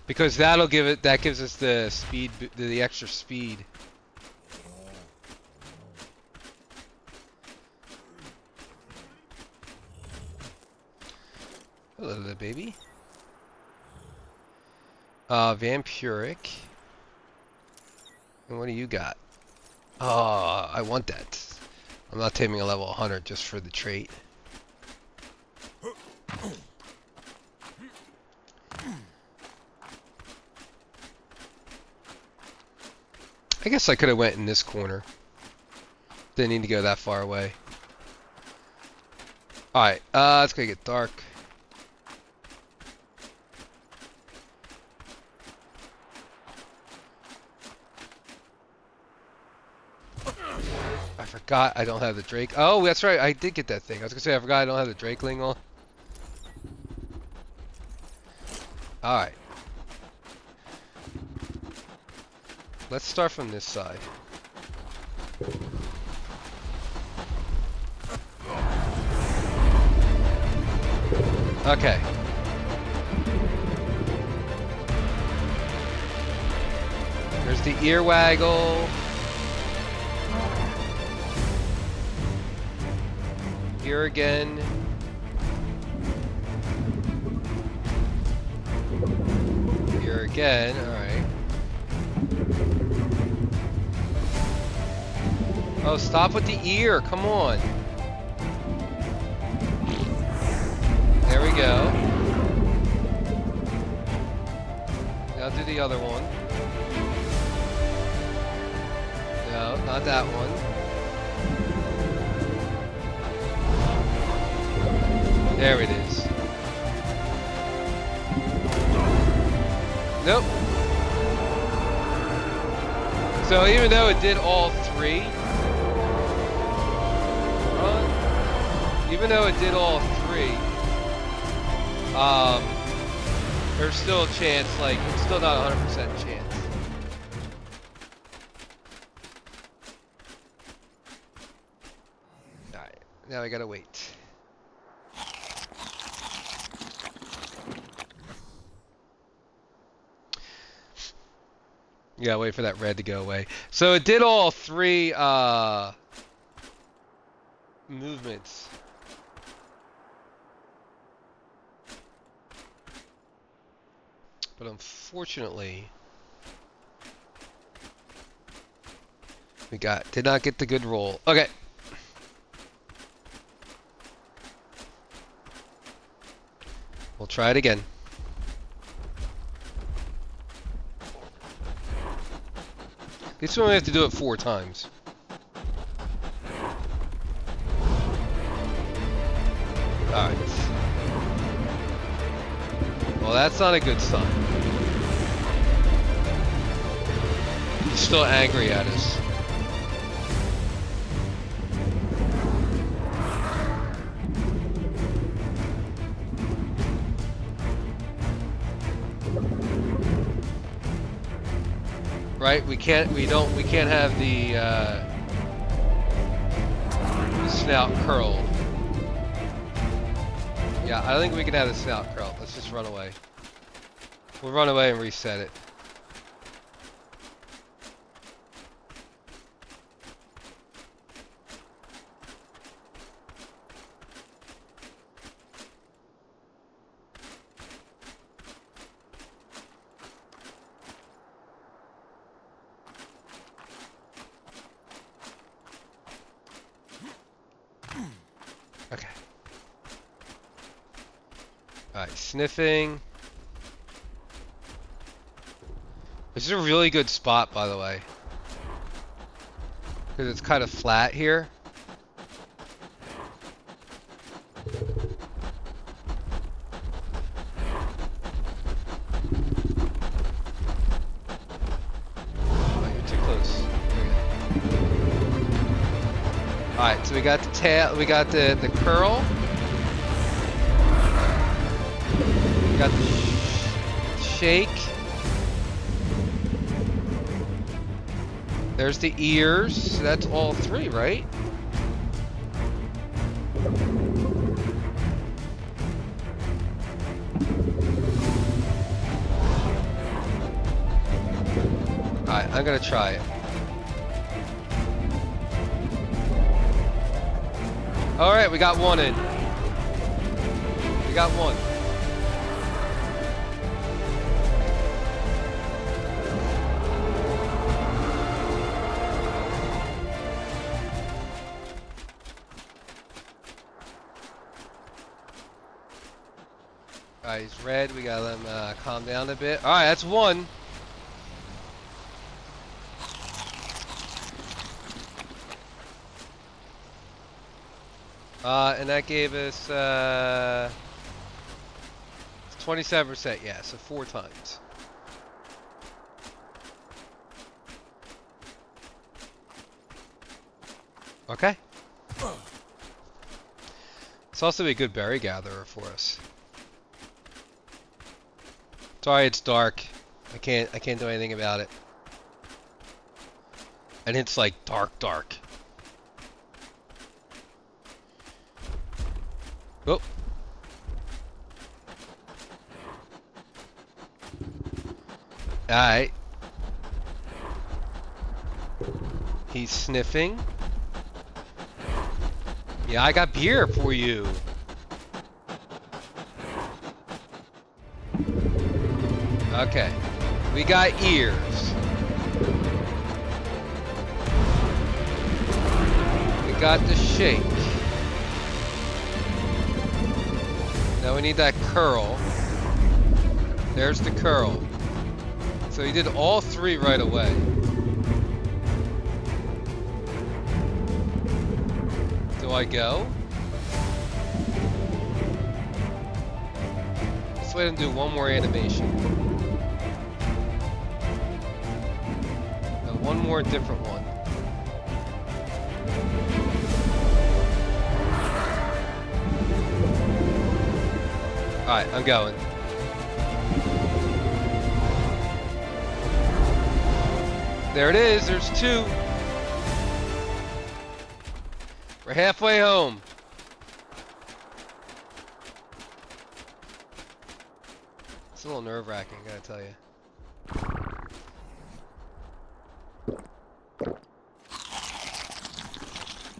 Because that'll give it. That gives us the speed, the extra speed. Hello, little baby. Vampiric. And what do you got? Oh, I want that. I'm not taming a level 100 just for the trait. I guess I could have went in this corner. Didn't need to go that far away. Alright, it's gonna get dark. I forgot I don't have the Drake. Oh, that's right, I did get that thing. I was gonna say I forgot I don't have the Drakeling on. Alright. Let's start from this side. Okay. There's the ear waggle. Here again. Here again, alright. Oh, stop with the ear, come on. There we go. Now do the other one. No, not that one. There it is. Nope. So even though it did all three, there's still a chance, like, it's still not 100% chance. Alright, now I gotta wait. Yeah, wait for that red to go away. So it did all three movements. But unfortunately, we did not get the good roll. Okay. We'll try it again. This one we have to do it 4 times. Alright. Well, that's not a good sign. He's still angry at us. Right? We can't have the snout curled. Yeah, I don't think we can have the snout curled. Let's just run away. We'll run away and reset it. Alright, sniffing. This is a really good spot, by the way. Because it's kind of flat here. Oh, you're too close. Alright, so we got the tail, we got the curl. We got the shake. There's the ears. So that's all three, right? Alright, I'm gonna try it. Alright, we got one in. We got one. Alright, he's red. We gotta let him calm down a bit. Alright, that's one. And that gave us 27%, yeah, so 4 times. Okay. It's also a good berry gatherer for us. Sorry, it's dark. I can't do anything about it. And it's like dark. Oh. Alright. He's sniffing. Yeah, I got beer for you. Okay. We got ears. We got the shake. Now we need that curl. There's the curl. So he did all 3 right away. Do I go? Let's let him do one more animation. No, one more different one. Alright, I'm going. There it is, there's 2. We're halfway home. It's a little nerve-wracking, I gotta tell you.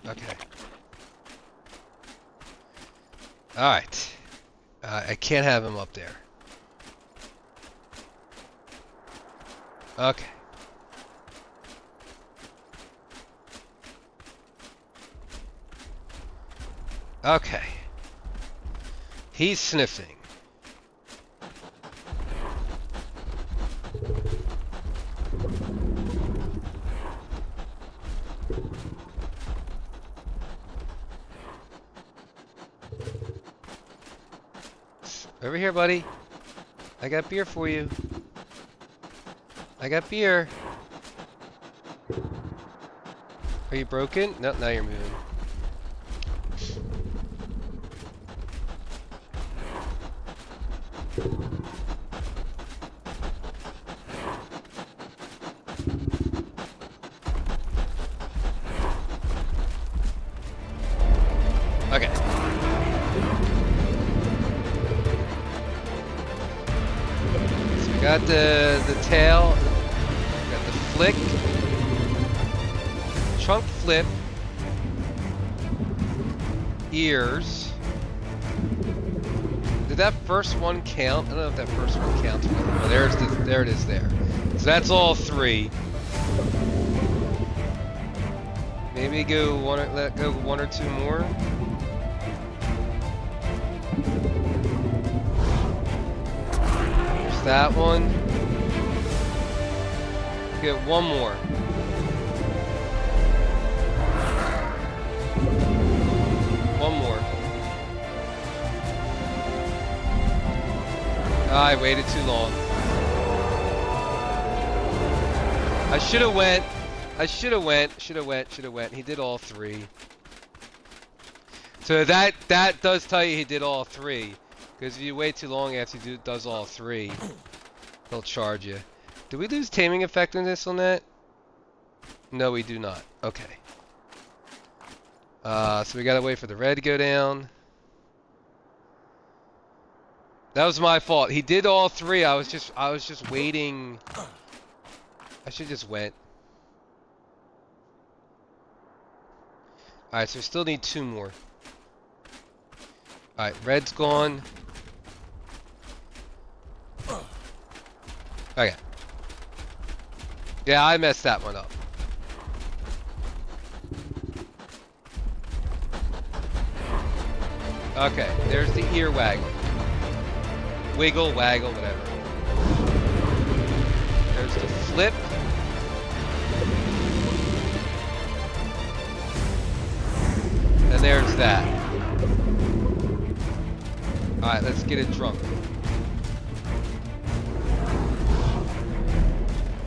Okay. Alright. I can't have him up there. Okay. Okay. He's sniffing. Over here, buddy. I got beer for you. I got beer. Are you broken? No, now you're moving. Okay. So we got the tail, we got the flick, chunk flip, ears. Did that first one count? I don't know if that first one counts. Oh, there it is there. So that's all 3. Maybe let go 1 or 2 more. There's that one. Get one more. One more. I waited too long. I should have went. He did all three. So that does tell you he did all three. Because if you wait too long after he does all three, he'll charge you. Do we lose taming effectiveness on that? No, we do not. Okay. So we gotta wait for the red to go down. That was my fault. He did all three. I was just waiting. I should just went. Alright, so we still need two more. Alright, red's gone. Okay. Yeah, I messed that one up. Okay, there's the ear waggle. Wiggle, waggle, whatever. There's the flip. And there's that. Alright, let's get it drunk.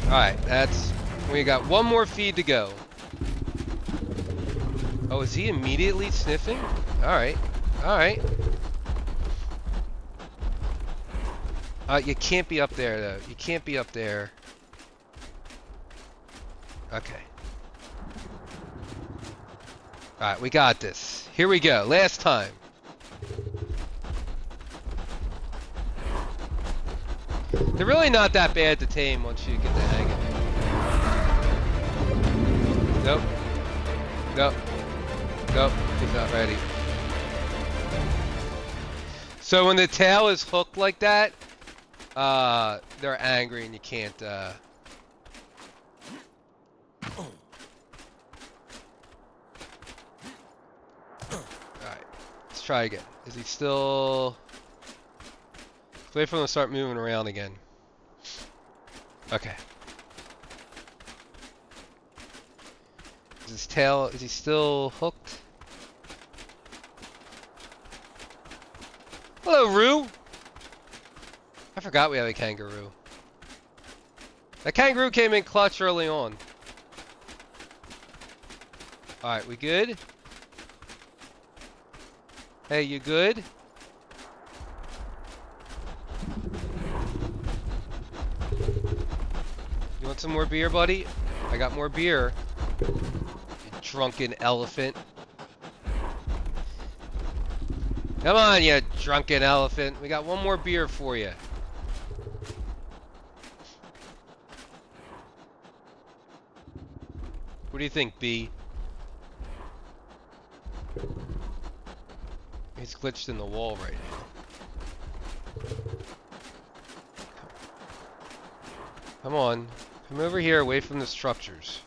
Alright, we got one more feed to go. Oh, is he immediately sniffing? Alright, alright. You can't be up there though. You can't be up there. Okay. Alright, we got this. Here we go. Last time. They're really not that bad to tame once you get the hang of it. Nope. Nope. Nope. He's not ready. So when the tail is hooked like that, they're angry and you can't, Alright. Let's try again. Is he still... Let's wait for him to start moving around again. Okay. Is his tail... Is he still hooked? Hello, Roo! I forgot we have a kangaroo. That kangaroo came in clutch early on. Alright, we good? Hey, you good? You want some more beer, buddy? I got more beer. You drunken elephant. Come on, you drunken elephant. We got one more beer for you. What do you think, B? He's glitched in the wall right now. Come on. Come over here away from the structures.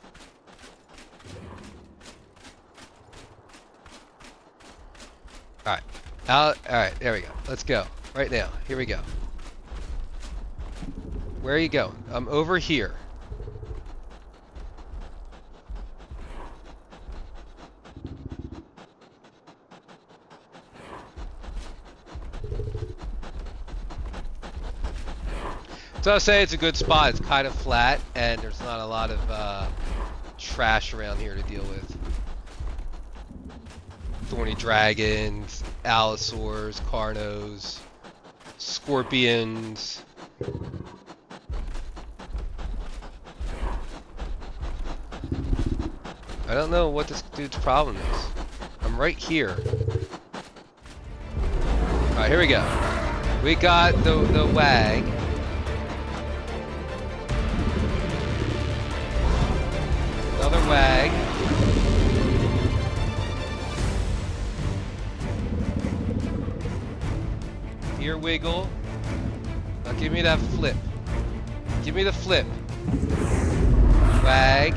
Alright. Alright, there we go. Let's go. Right now. Here we go. Where are you going? I'm over here. So I'll say it's a good spot. It's kind of flat, and there's not a lot of trash around here to deal with. Thorny dragons, allosaurs, carnos, scorpions. I don't know what this dude's problem is. I'm right here. Alright, here we go. We got the wag. Another wag. Ear wiggle. Now give me that flip. Give me the flip. Wag.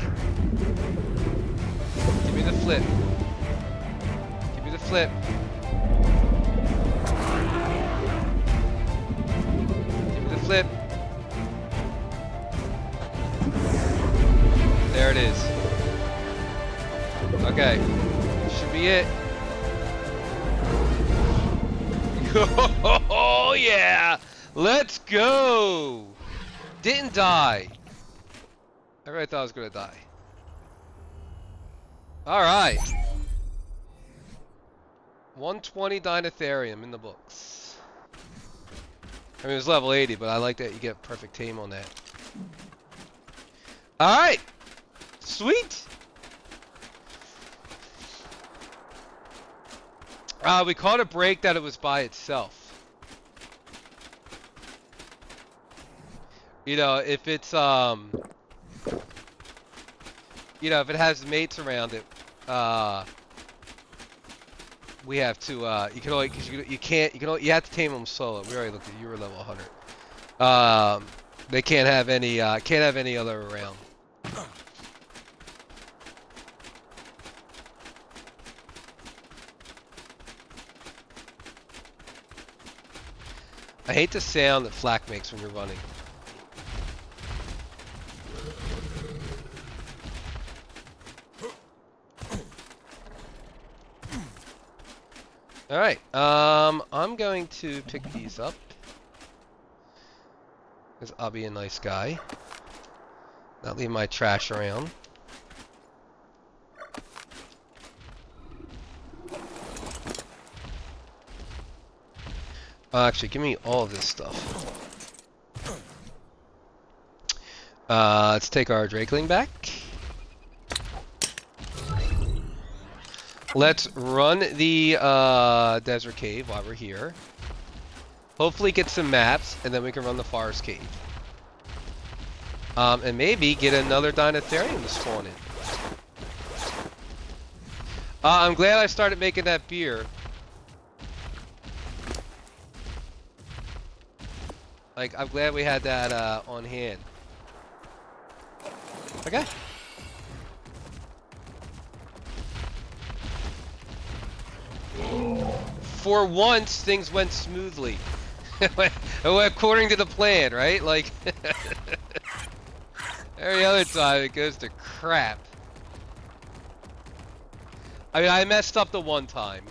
Give me the flip. Give me the flip. Give me the clip. There it is. Okay. Should be it. Oh yeah! Let's go! Didn't die. I really thought I was gonna die. Alright. 120 Deintherium in the books. I mean, it was level 80, but I like that you get perfect tame on that. Alright! Sweet! We caught a break that it was by itself. You know, if it's, you know, if it has mates around it, we have to, you can only, cause you can't, you have to tame them solo. We already looked at, you were level 100. They can't have any other around. I hate the sound that flak makes when you're running. Alright, I'm going to pick these up. Because I'll be a nice guy. Not leave my trash around. Actually, give me all of this stuff. Let's take our Drakeling back. Let's run the desert cave while we're here. Hopefully get some maps, and then we can run the forest cave. And maybe get another Deinotherium to spawn in. I'm glad I started making that beer. Like, I'm glad we had that on hand. Okay. For once, things went smoothly. It went according to the plan, right? Like, every other time it goes to crap. I mean, I messed up the one time.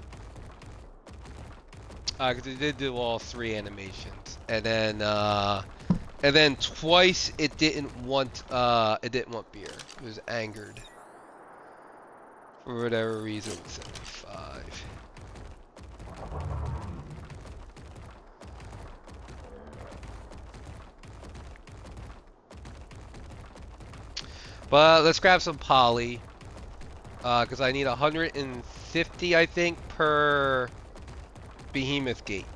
Because it did do all 3 animations. And then twice it didn't want beer. It was angered. For whatever reason. 75. But let's grab some poly. Because I need 150, I think, per behemoth gate.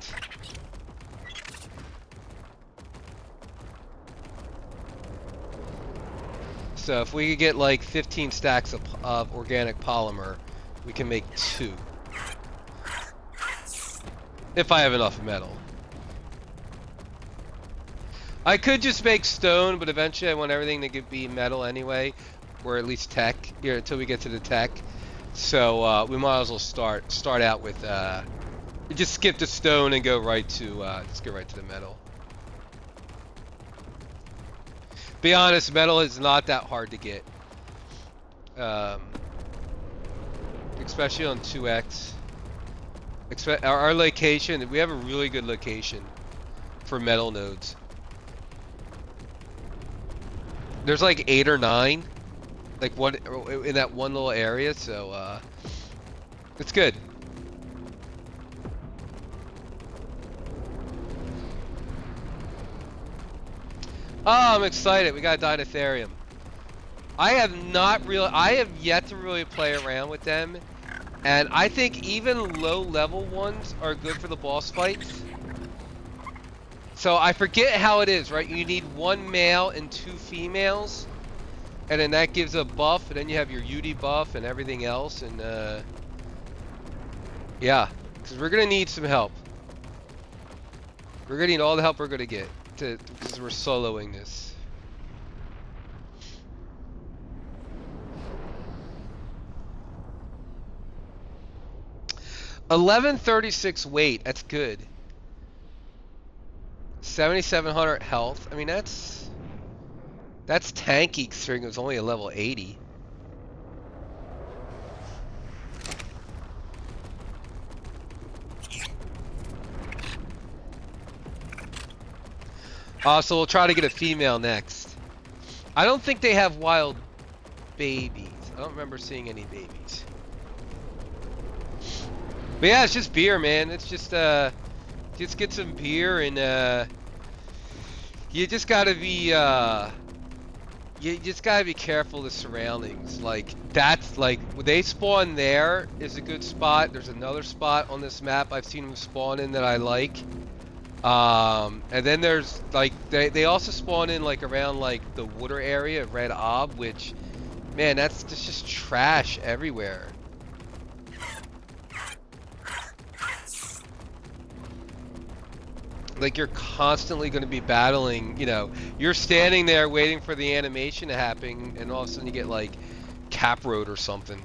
So if we could get like 15 stacks of organic polymer, we can make 2. If I have enough metal. I could just make stone, but eventually I want everything to be metal anyway, or at least tech, here until we get to the tech. So we might as well start out with just skip the stone and go right to just go right to the metal. Be honest, metal is not that hard to get, especially on 2x. Our location, we have a really good location for metal nodes. There's like 8 or 9, like one in that one little area, so it's good. Oh, I'm excited. We got Deinotherium. I have yet to really play around with them, and I think even low level ones are good for the boss fights. So I forget how it is, right? You need 1 male and 2 females, and then that gives a buff, and then you have your UD buff and everything else, and yeah, because we're gonna need some help. We're gonna need all the help we're gonna get because we're soloing this. $11.36 weight. That's good. 7,700 health. I mean, that's tanky considering it was only a level 80. So we'll try to get a female next. I don't think they have wild babies. I don't remember seeing any babies. But yeah, it's just beer, man. It's just get some beer and you just gotta be you just gotta be careful of the surroundings. Like that's like they spawn there is a good spot. There's another spot on this map I've seen them spawn in that I like. And then there's like they also spawn in like around like the water area of Red Ob, which man, that's just trash everywhere. Like you're constantly going to be battling, you know, you're standing there waiting for the animation to happen and all of a sudden you get like caproed or something.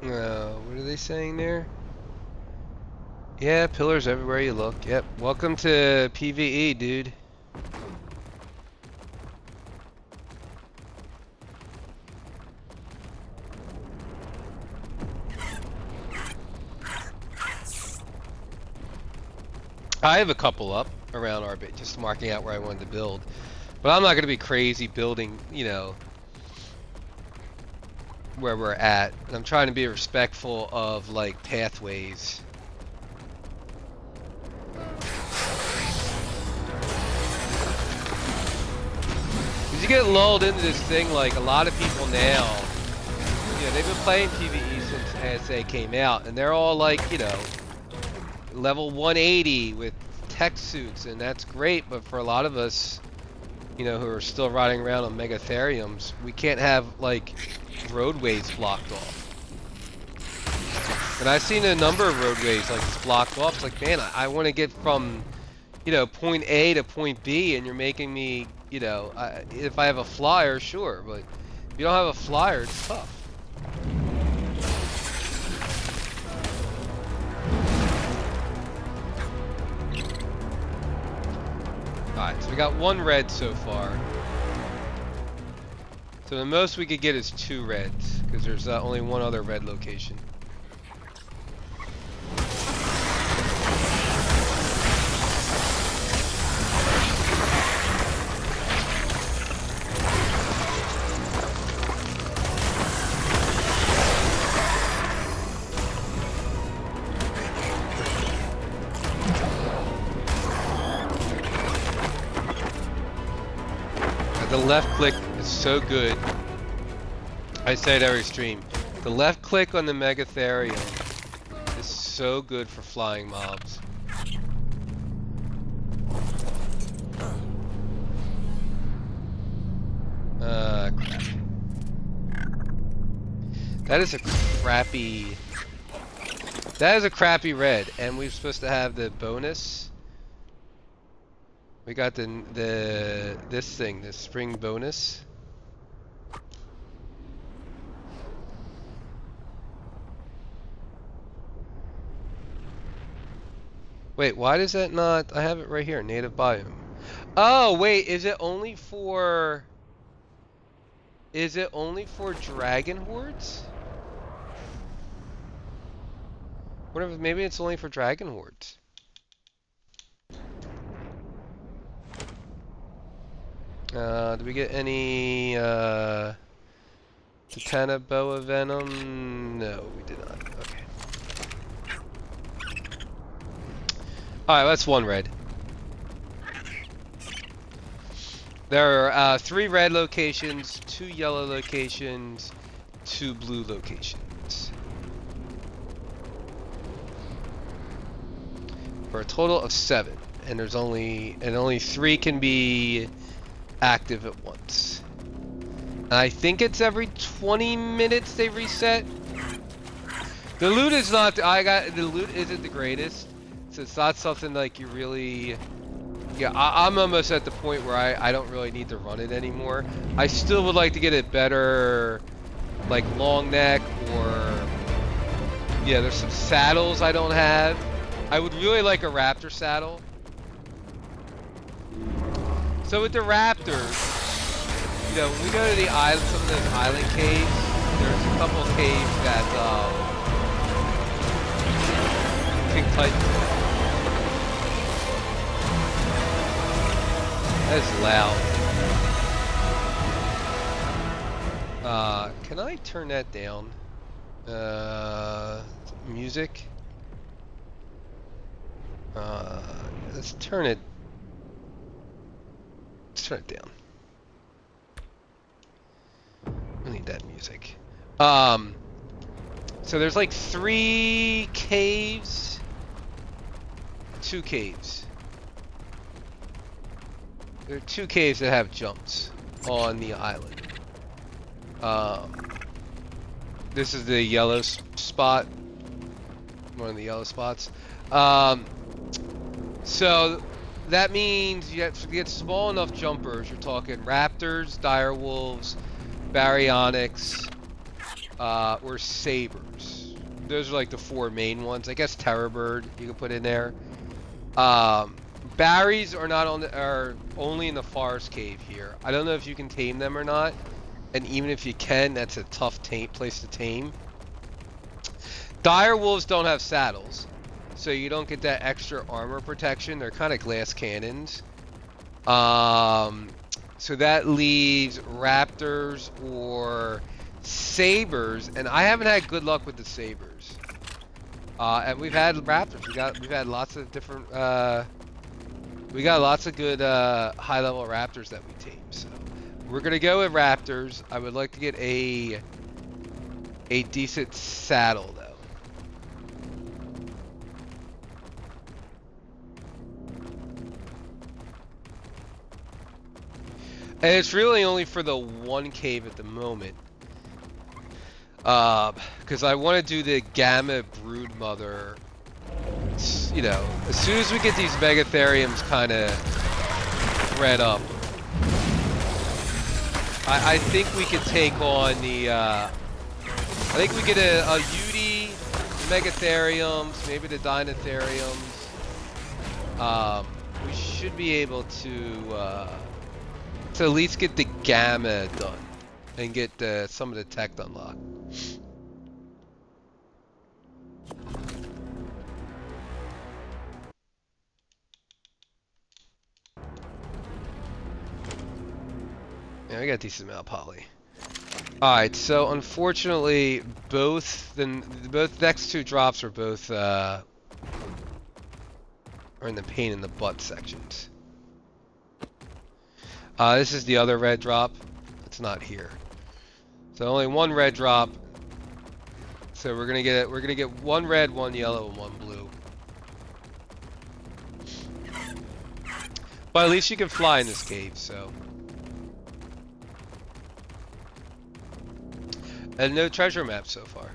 What are they saying there? Yeah, pillars everywhere you look. Yep. Welcome to PVE, dude. I have a couple up around our bit, just marking out where I wanted to build. But I'm not going to be crazy building, you know, where we're at. And I'm trying to be respectful of, like, pathways. As you get lulled into this thing, like, a lot of people now, you know, they've been playing PvE since ASA came out, and they're all, like, you know, level 180 with tech suits, and that's great, but for a lot of us, you know, who are still riding around on Megatheriums, we can't have, like, roadways blocked off. And I've seen a number of roadways, like, blocked off. It's like, man, I want to get from, you know, point A to point B, and you're making me, you know, if I have a flyer, sure, but if you don't have a flyer, it's tough. Alright, so we got 1 red so far. So the most we could get is 2 reds, because there's only 1 other red location. The left click is so good. I say it every stream. The left click on the Megatherium is so good for flying mobs. Crap. That is a crappy... That is a crappy red, and we're supposed to have the bonus. We got this thing, the spring bonus. Wait, why does that not? I have it right here, native biome. Oh, wait, is it only for dragon hordes? Whatever, maybe it's only for dragon hordes. Did we get any Katana Boa Venom? No, we did not. Okay. Alright, that's 1 red. There are 3 red locations, 2 yellow locations, 2 blue locations. For a total of 7. And there's only 3 can be active at once. I think it's every 20 minutes they reset. The loot is not. The loot isn't the greatest, so it's not something like you really. Yeah, I'm almost at the point where I don't really need to run it anymore. I still would like to get it better, like long neck or yeah. There's some saddles I don't have. I would really like a raptor saddle. So with the raptors. You know, when we go to the island, some of those island caves, there's a couple of caves that, King Titan. That's loud. Can I turn that down? Music? Let's turn it down. I need that music. So there's like 3 caves, 2 caves. There are 2 caves that have jumps on the island. This is the yellow spot, one of the yellow spots. So that means you have to get small enough jumpers. You're talking raptors, dire wolves, baryonyx, or sabers. Those are like the 4 main ones. I guess terrorbird you can put in there. Barries are not on are only in the forest cave here. I don't know if you can tame them or not. And even if you can, that's a tough place to tame. Dire wolves don't have saddles, so you don't get that extra armor protection. They're kind of glass cannons. So that leaves raptors or sabers, and I haven't had good luck with the sabers. And we've had raptors. We've had lots of different. We got lots of good high-level raptors that we tame. So we're gonna go with raptors. I would like to get a decent saddle though. And it's really only for the 1 cave at the moment. Because I want to do the Gamma Broodmother. You know, as soon as we get these Megatheriums kind of bred up, I think we could take on the, I think we get a Yudi, Megatheriums, maybe the Deinotheriums. We should be able to at least get the Gamma done and get some of the tech unlocked. Yeah, we got a decent amount of poly. Alright, so unfortunately both next 2 drops are both are in the pain in the butt sections. This is the other red drop. It's not here. So only 1 red drop. So we're gonna get 1 red, 1 yellow, and 1 blue. But at least you can fly in this cave, so. And no treasure maps so far.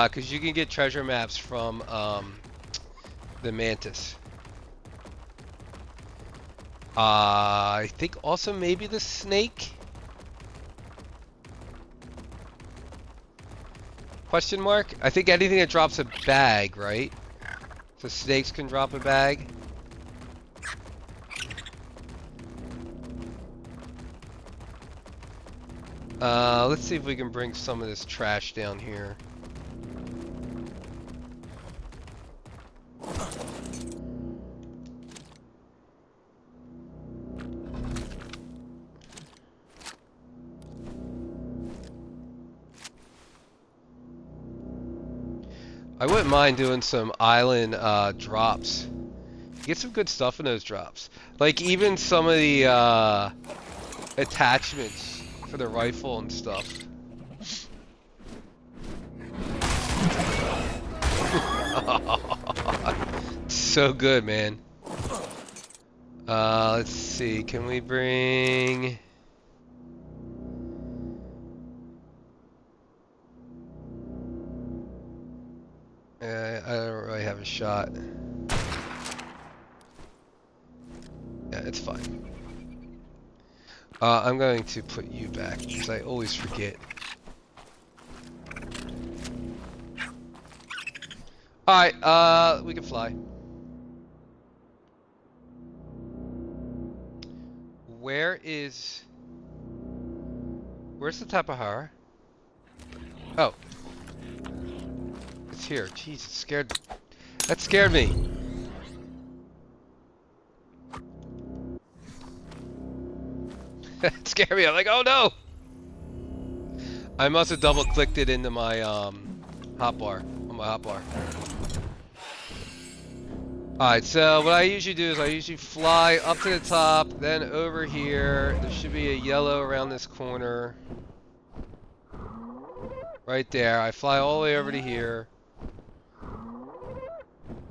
Cause you can get treasure maps from the mantis. I think also maybe the snake. Question mark? I think anything that drops a bag, right? So snakes can drop a bag. Let's see if we can bring some of this trash down here. I wouldn't mind doing some island drops. You get some good stuff in those drops. Like even some of the attachments for the rifle and stuff. so good, man. Let's see. Can we bring... I don't really have a shot. Yeah, it's fine. I'm going to put you back because I always forget. Alright, we can fly. Where's the Tapahara? Oh. It's here. Jeez, it scared... That scared me. That scared me. I'm like, oh no! I must have double clicked it into my hotbar. On my hotbar. Alright, so what I usually do is I usually fly up to the top, then over here. There should be a yellow around this corner. Right there. I fly all the way over to here.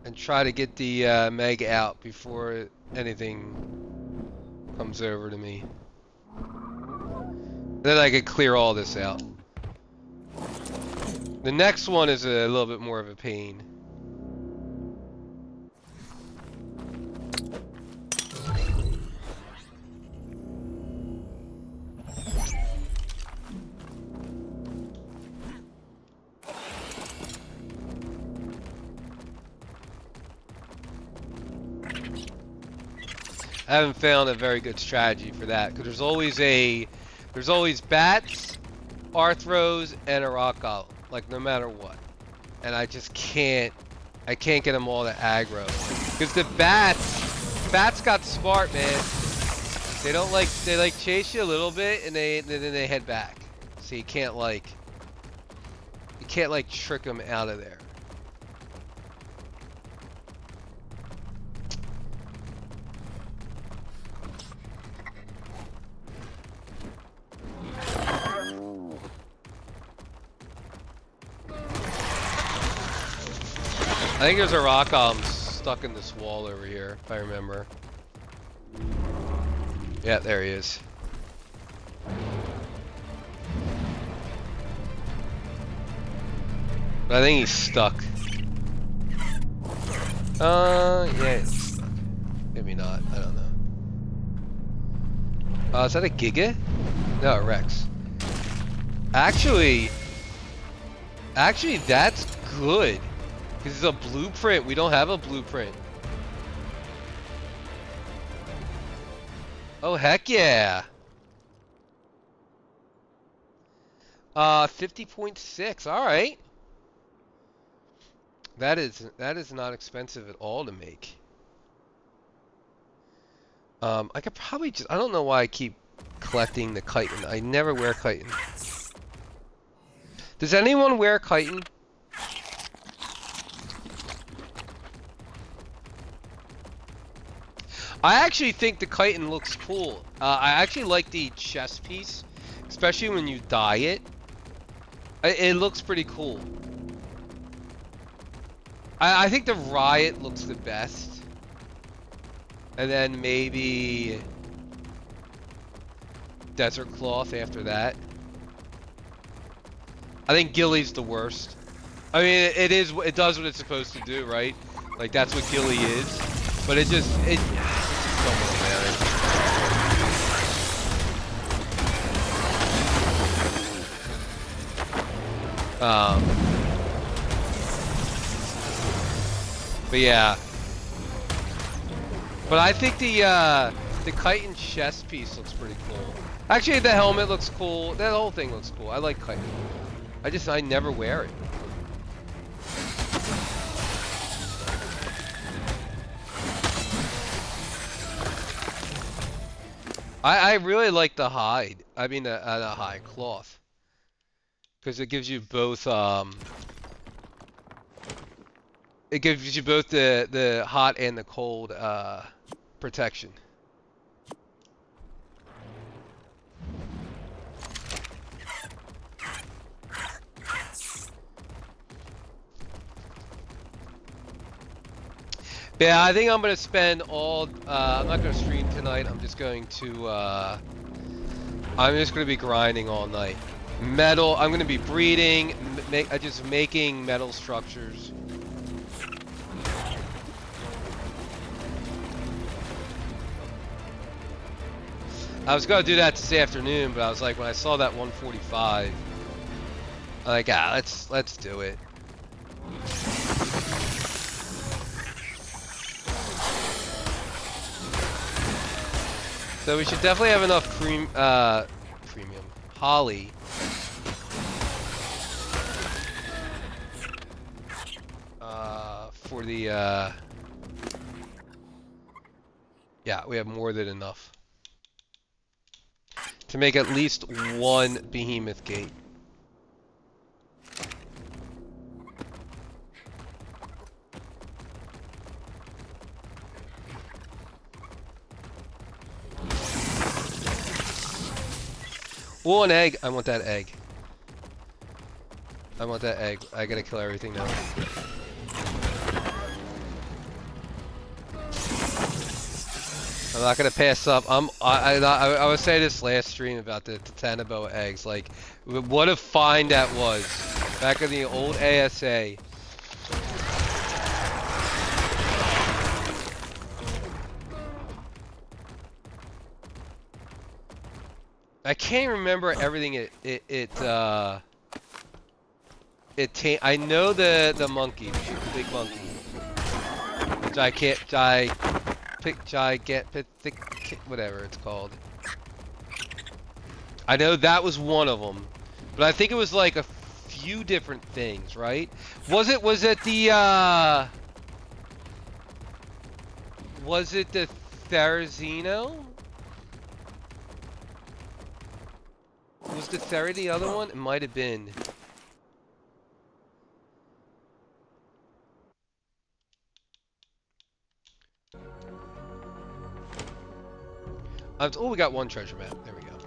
And try to get the Meg out before anything comes over to me. Then I can clear all this out. The next one is a little bit more of a pain. I haven't found a very good strategy for that because there's always bats, arthros, and a rock golem, like no matter what. And I just can't get them all to aggro because the bats got smart, man. They chase you a little bit and then they head back. So you can't trick them out of there. I think there's a rock golem stuck in this wall over here, if I remember. Yeah, there he is. But I think he's stuck. Yeah, he's stuck. Maybe not, I don't know. Is that a Giga? No, a Rex. Actually, that's good. Because it's a blueprint. We don't have a blueprint. Oh, heck yeah. 50.6. All right. That is not expensive at all to make. I could probably I don't know why I keep collecting the chitin. I never wear chitin. Does anyone wear chitin? I actually think the chitin looks cool. I actually like the chest piece, especially when you dye it. It looks pretty cool. I think the riot looks the best. And then maybe desert cloth after that. I think ghillie's the worst. I mean, it does what it's supposed to do, right? Like that's what ghillie is. But it just almost better. But yeah. But I think the chitin chest piece looks pretty cool. Actually, the helmet looks cool. That whole thing looks cool. I like chitin. I never wear it. I really like the hide. I mean the hide cloth, because it gives you both the hot and the cold protection. Yeah, I think I'm gonna spend all. I'm not gonna stream tonight. I'm just going to. I'm just gonna be grinding all night. Metal. I'm gonna be breeding. Just making metal structures. I was gonna do that this afternoon, but I was like, when I saw that 145, I'm like, let's do it. So we should definitely have enough premium holly. For the yeah, we have more than enough to make at least one behemoth gate. Oh, an egg. I want that egg. I want that egg. I gotta kill everything now. I'm not gonna pass up. I was saying this last stream about the Titanoboa eggs. Like, what a find that was back in the old ASA. I can't remember everything I know the monkey, the big monkey. Whatever it's called. I know that was one of them, but I think it was like a few different things, right? Was it the Therizino? Was the Theri the other one? It might have been. Oh, we got one treasure map. There we go.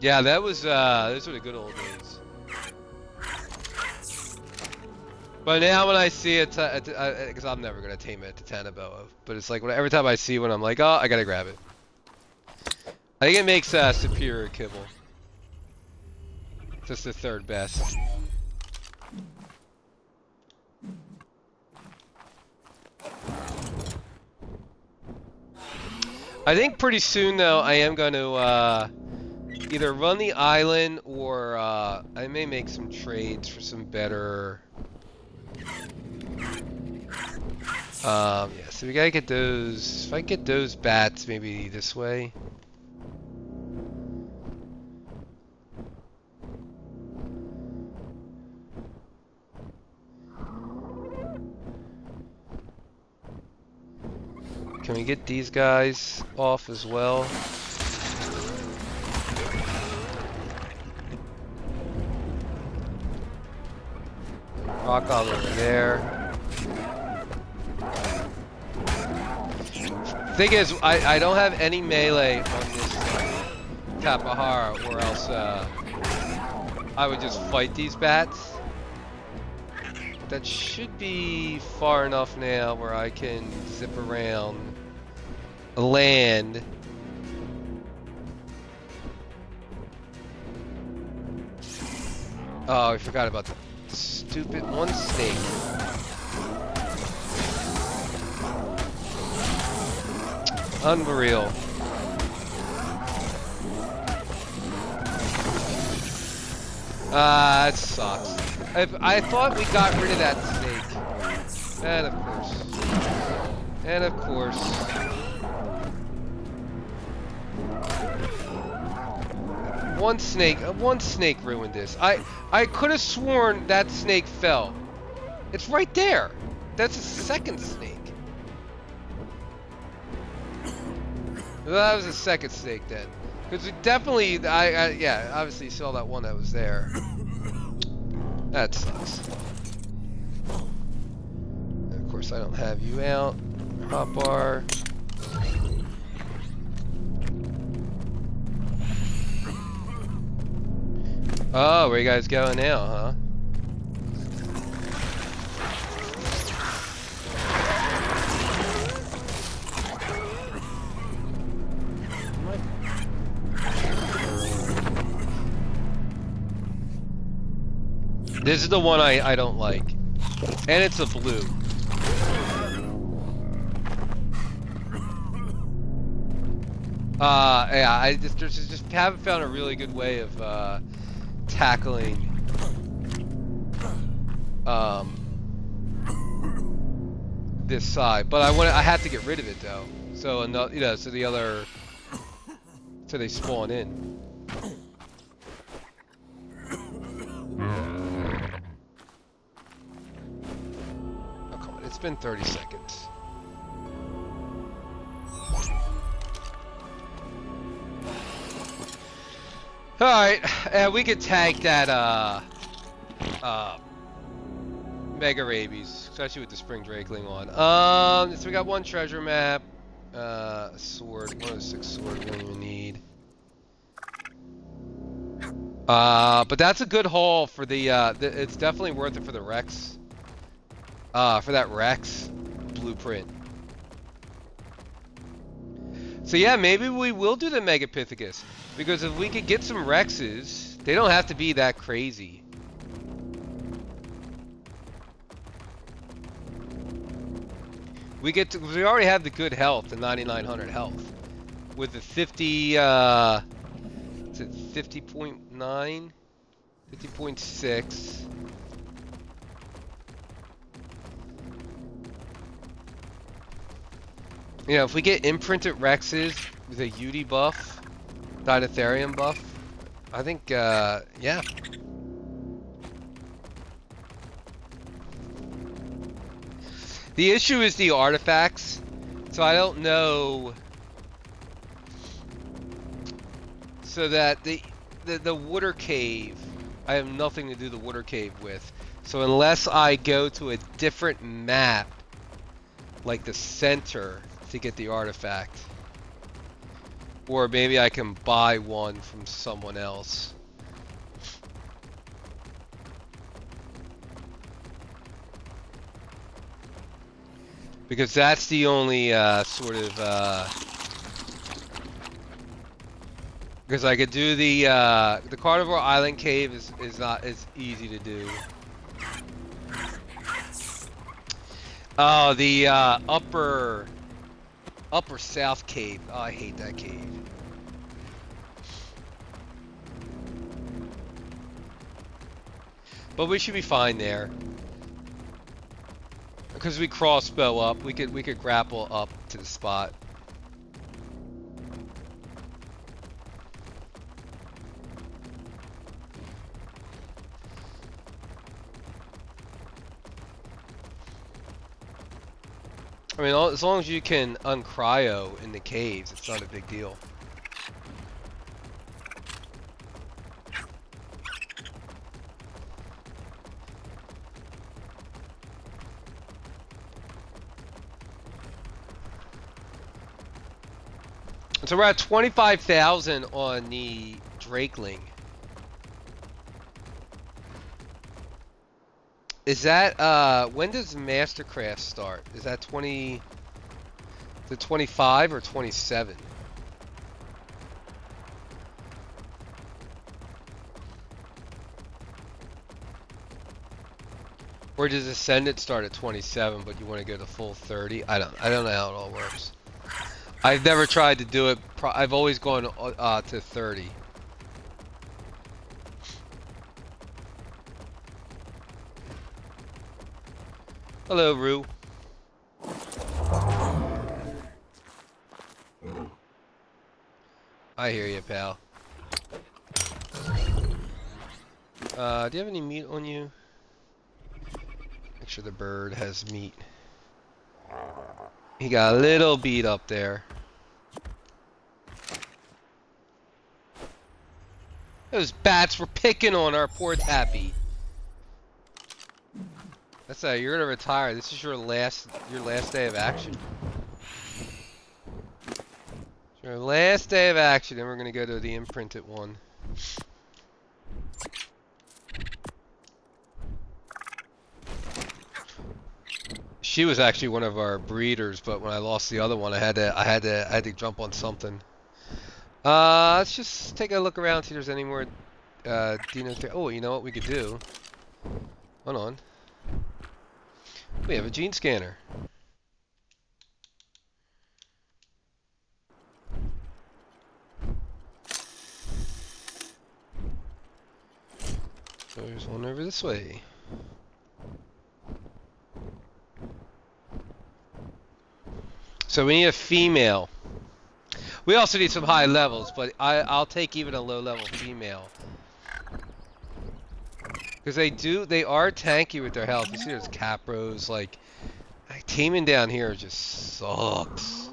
Yeah, that was those were the good old days. But now when I see it, because I'm never gonna tame it to Titanoboa, but it's like every time I see one, I'm like, oh, I gotta grab it. I think it makes superior kibble. Just the third best. I think pretty soon though I am going to either run the island or I may make some trades for some better. Yeah, so we gotta get those. If I get those bats, maybe this way. Can we get these guys off as well? Rock all over there. Thing is, I don't have any melee on this Tapahara, or else I would just fight these bats. That should be far enough now where I can zip around, land. Oh, I forgot about the stupid one snake. Unreal. That sucks. I thought we got rid of that snake. And of course. And of course. One snake ruined this. I could have sworn that snake fell. It's right there. That's a second snake. Well, that was a second snake then. Because we definitely, yeah, obviously saw that one that was there. That sucks. And of course, I don't have you out. Hotbar. Oh, where you guys going now, huh? This is the one I don't like. And it's a blue. Yeah, I just haven't found a really good way of tackling this side. But I have to get rid of it though. So another, you know, so they spawn in. Oh come on, it's been 30 seconds. Alright, we could tank that, Mega Rabies, especially with the Spring Drakeling on. So we got one treasure map, a sword, 1 of the 6 sword we don't even need. But that's a good haul for the, it's definitely worth it for the Rex. For that Rex blueprint. So yeah, maybe we will do the Megapithecus. Because if we could get some Rexes, they don't have to be that crazy. We already have the good health, the 9,900 health. With the 50, is it 50.9? 50.6. You know, if we get imprinted Rexes with a UD buff, Deintherium buff, I think, yeah. The issue is the artifacts, so I don't know. So that the water cave, I have nothing to do the water cave with. So unless I go to a different map, like the center, to get the artifact. Or maybe I can buy one from someone else. Because that's the only sort of because I could do the Carnivore Island cave is not as easy to do. Oh, the upper south cave. Oh, I hate that cave. But we should be fine there. Because we crossbow up, we could grapple up to the spot. I mean, as long as you can uncryo in the caves, it's not a big deal. So we're at 25,000 on the Drakeling. Is that, when does Mastercraft start? Is that 25 or 27? Or does Ascendant start at 27, but you want to go to full 30? I don't know how it all works. I've never tried to do it. I've always gone to 30. Hello, Rue. I hear you, pal. Do you have any meat on you? Make sure the bird has meat. He got a little beat up there. Those bats were picking on our poor Tappy. That's you're gonna retire. This is your last day of action. Your last day of action, then we're gonna go to the imprinted one. She was actually one of our breeders, but when I lost the other one, I had to jump on something. Let's just take a look around, see if there's any more Deinotherium. Oh, you know what we could do? Hold on. We have a gene scanner. So there's one over this way. So we need a female. We also need some high levels, but I'll take even a low level female. Because they are tanky with their health. You see there's capros, like taming down here just sucks.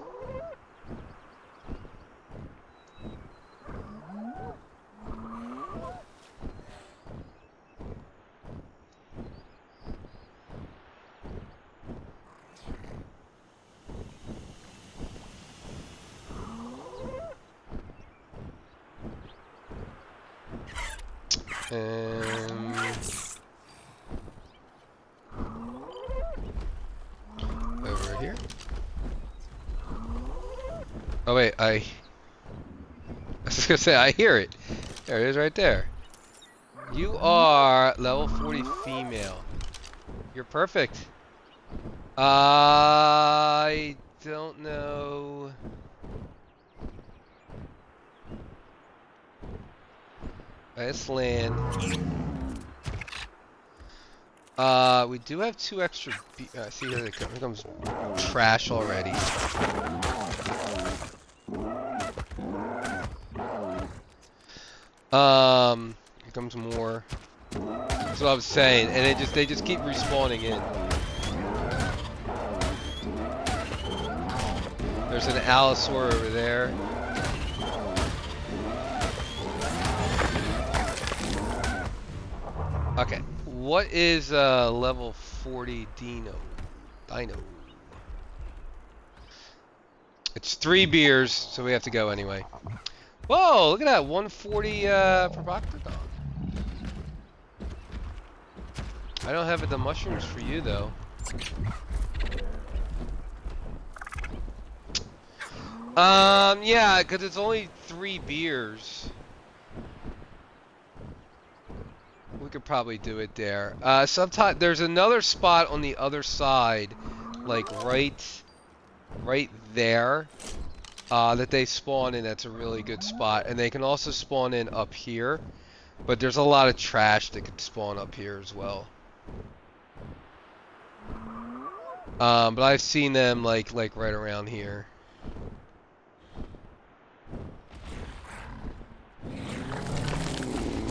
Over here. Oh wait, I was just gonna say I hear it. There it is, right there. You are level 40 female. You're perfect. I don't know. Let's land. We do have 2 extra. See here comes trash already. Here comes more. That's what I was saying, and they just keep respawning in. There's an allosaur over there. Okay, what is level 40 Dino? It's 3 beers, so we have to go anyway. Whoa, look at that, 140 Proboctodon. I don't have the mushrooms for you though. Yeah, because it's only 3 beers. We could probably do it there. Sometimes there's another spot on the other side, like right there, that they spawn in. That's a really good spot, and they can also spawn in up here. But there's a lot of trash that could spawn up here as well. But I've seen them like right around here.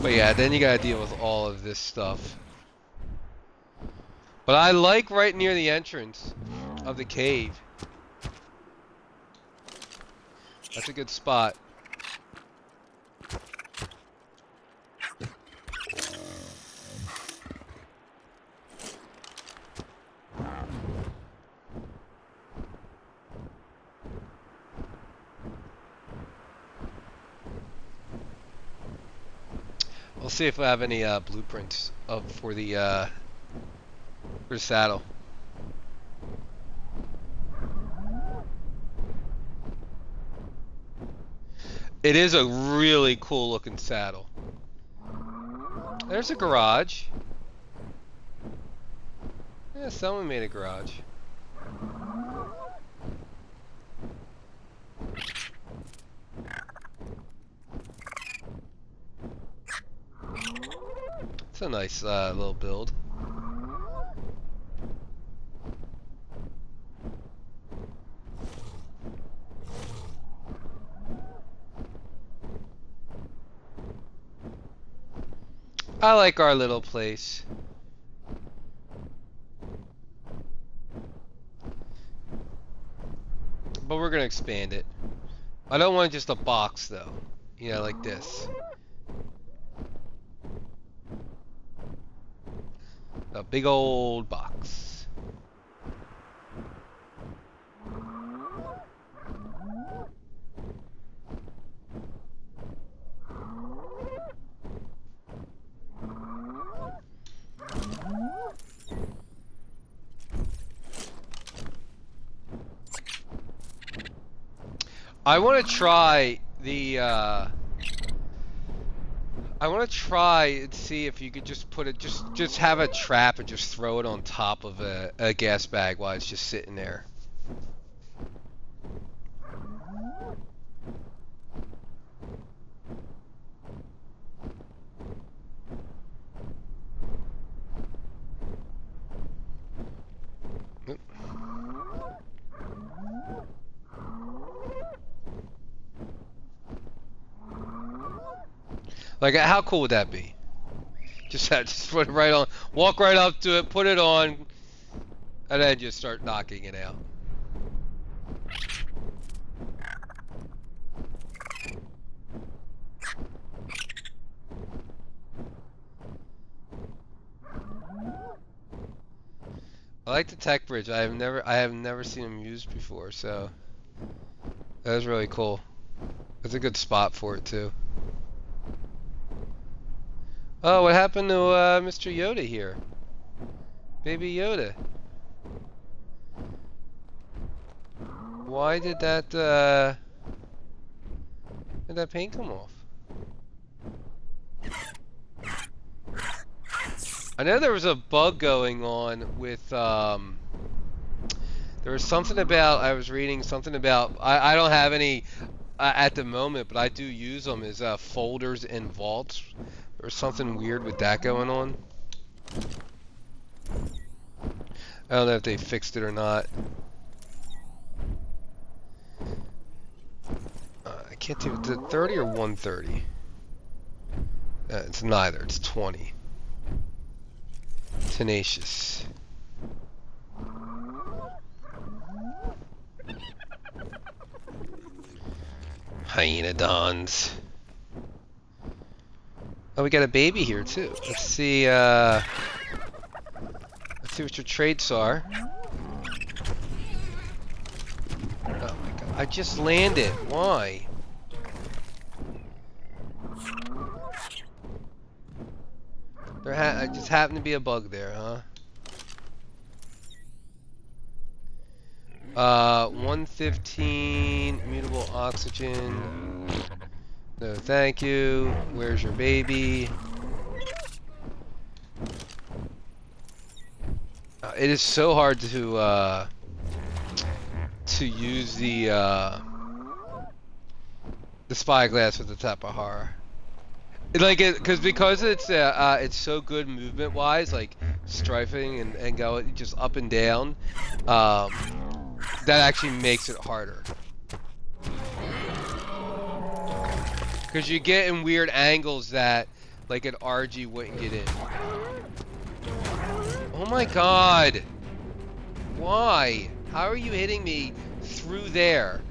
But yeah, then you gotta deal with all of this stuff. But I like right near the entrance of the cave. That's a good spot. We'll see if I have any blueprints up for the saddle. It is a really cool looking saddle. There's a garage. Yeah, someone made a garage. It's a nice little build. I like our little place. But we're gonna expand it. I don't want just a box though. You know, like this. A big old box. I want to try the I want to try and see if you could just put it, just have a trap and just throw it on top of a gas bag while it's just sitting there. Oop. Like, how cool would that be? Just put it right on, walk right up to it, put it on, and then just start knocking it out. I like the tech bridge. I have never seen them used before, so that was really cool. It's a good spot for it too. Oh, what happened to Mr. Yoda here? Baby Yoda. Why did that paint come off? I know there was a bug going on with there was something about, I was reading something about, I don't have any at the moment, but I do use them as folders in vaults. There's something weird with that going on. I don't know if they fixed it or not. I can't do it. Is it 30 or 130? It's neither. It's 20. Tenacious. Hyenodons. Oh, we got a baby here too. Let's see what your traits are. Oh my god. I just landed. Why? I just happened to be a bug there, huh? 115 mutable oxygen. No, thank you. Where's your baby? It is so hard to use the spyglass with the Tapahara. Because it's so good movement wise, like strafing and going just up and down. That actually makes it harder. Because you get in weird angles that, like, an RG wouldn't get in. Oh my god! Why? How are you hitting me through there?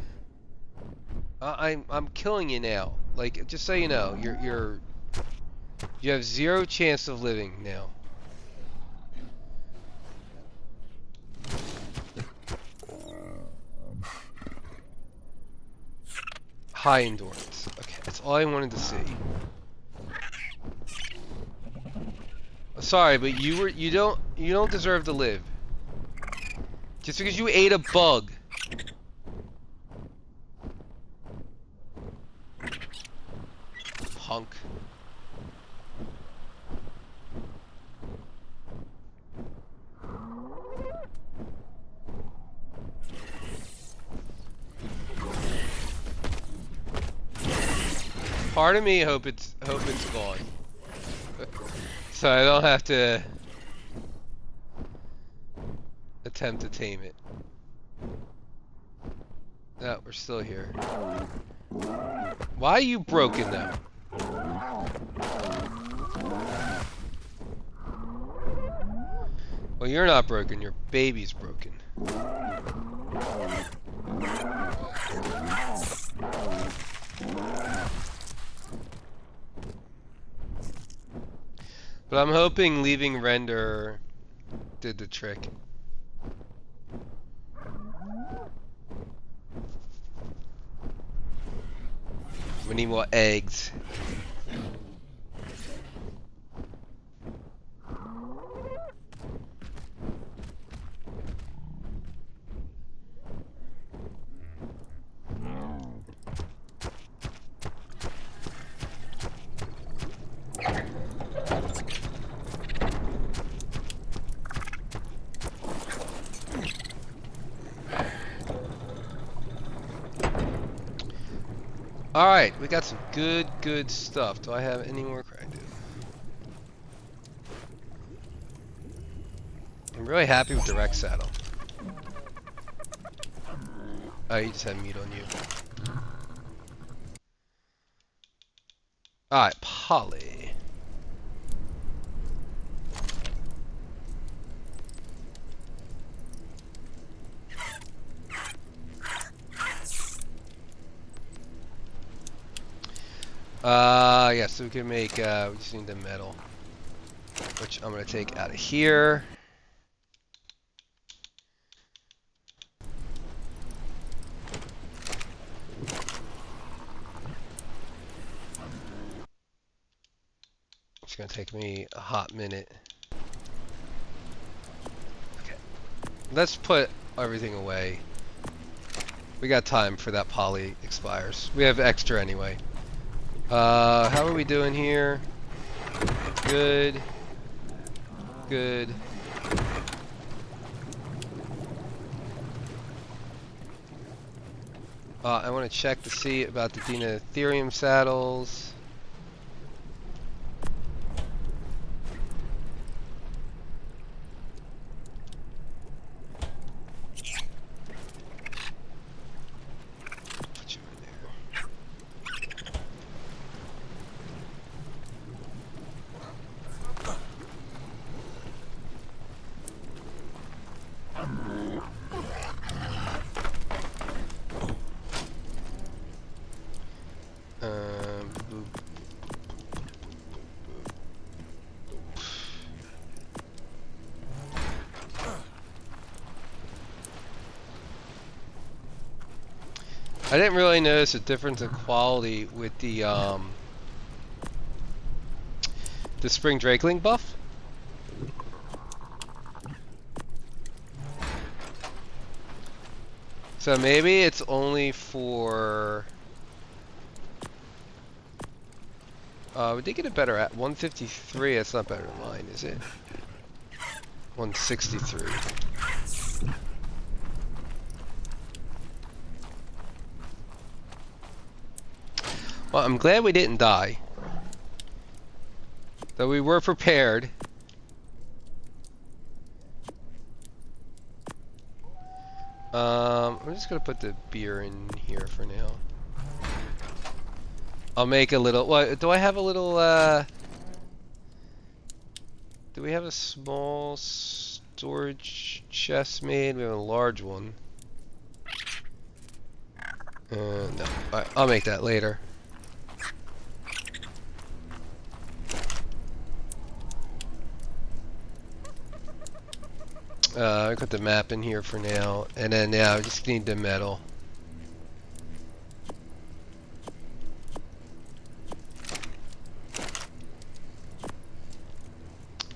I'm killing you now. Like, just so you know, you have 0 chance of living now. High endurance. Okay, that's all I wanted to see. Sorry, but you don't deserve to live. Just because you ate a bug. Punk. Part of me hope it's gone, so I don't have to attempt to tame it. No, we're still here. Why are you broken though? Well, you're not broken. Your baby's broken. But I'm hoping leaving render did the trick. We need more eggs. Alright, we got some good stuff. Do I have any more? I do. I'm really happy with direct saddle. Oh, you just have meat on you. Alright, Polly. Yeah, so we can make, we just need the metal. Which I'm gonna take out of here. It's gonna take me a hot minute. Okay. Let's put everything away. We got time for that poly expires. We have extra anyway. How are we doing here? Good. Good. I want to check to see about the Deinotherium saddles. Put you in there. Boop. I didn't really notice a difference in quality with the spring drakeling buff. So maybe it's only for we did get a better at 153. That's not better than mine, is it? 163. Well, I'm glad we didn't die. Though we were prepared. I'm just gonna put the beer in here for now. I'll make a little. What do I have? A little. Do we have a small storage chest made? We have a large one. No. Alright, I'll make that later. I put the map in here for now, and then yeah, I just need the metal.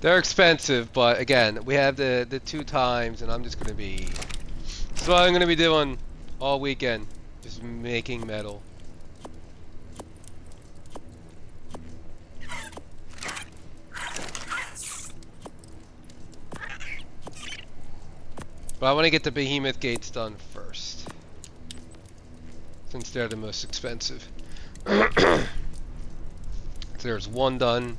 They're expensive, but again, we have the 2 times, and I'm just gonna be. That's what I'm gonna be doing all weekend, just making metal. But I want to get the behemoth gates done first, since they're the most expensive. So there's one done.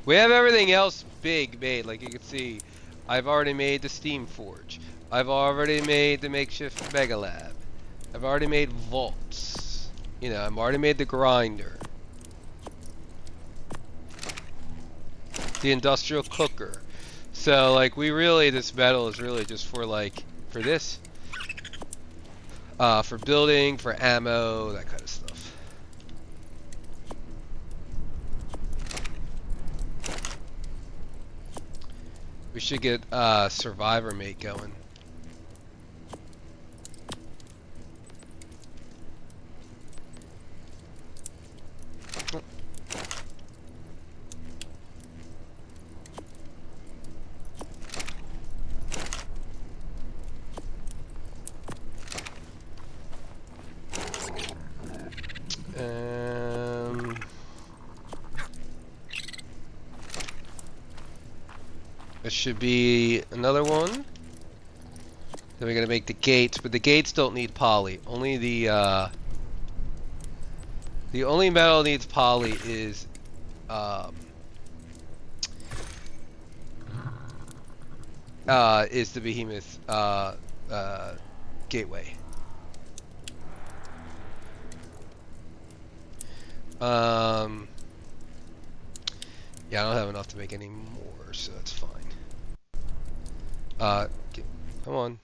We have everything else big made, like you can see. I've already made the steam forge. I've already made the makeshift mega lab. I've already made vaults. You know, I've already made the grinder. The industrial cooker. So like we really, this metal is really just for like, for this. For building, for ammo, that kind of stuff. We should get survivor mate going. There should be another one. Then we're gonna make the gates, but the gates don't need poly. Only the only metal needs poly is the behemoth gateway. Yeah, I don't have enough to make any more, so that's fine. Come on.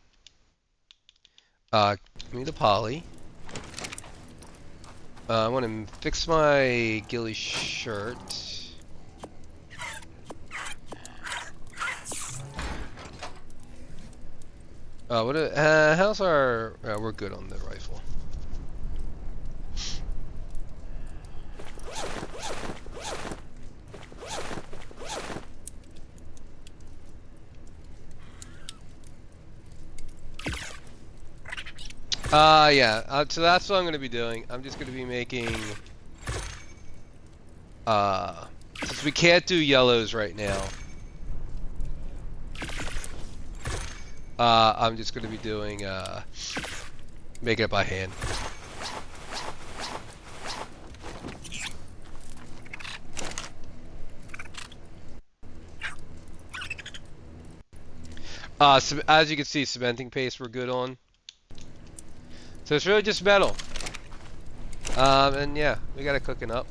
Give me the poly. I want to fix my ghillie shirt. How's our... we're good on the rifle. Yeah, so that's what I'm going to be doing. I'm just going to be making... since we can't do yellows right now, I'm just going to be doing, making it by hand. So as you can see, cementing paste we're good on. So it's really just metal. And yeah, we got it cooking up.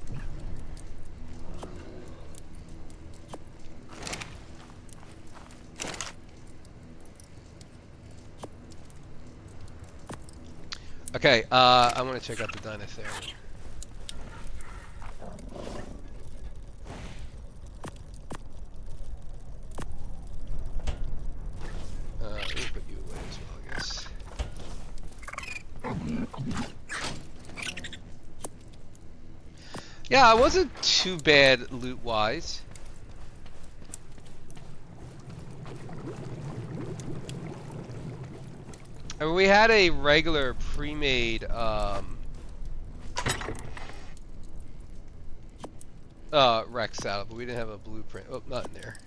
Okay, I want to check out the Deinotherium. We'll put you away as well, I guess. Yeah, it wasn't too bad loot-wise. I mean, we had a regular pre-made Rex saddle, but we didn't have a blueprint. Oh, not in there.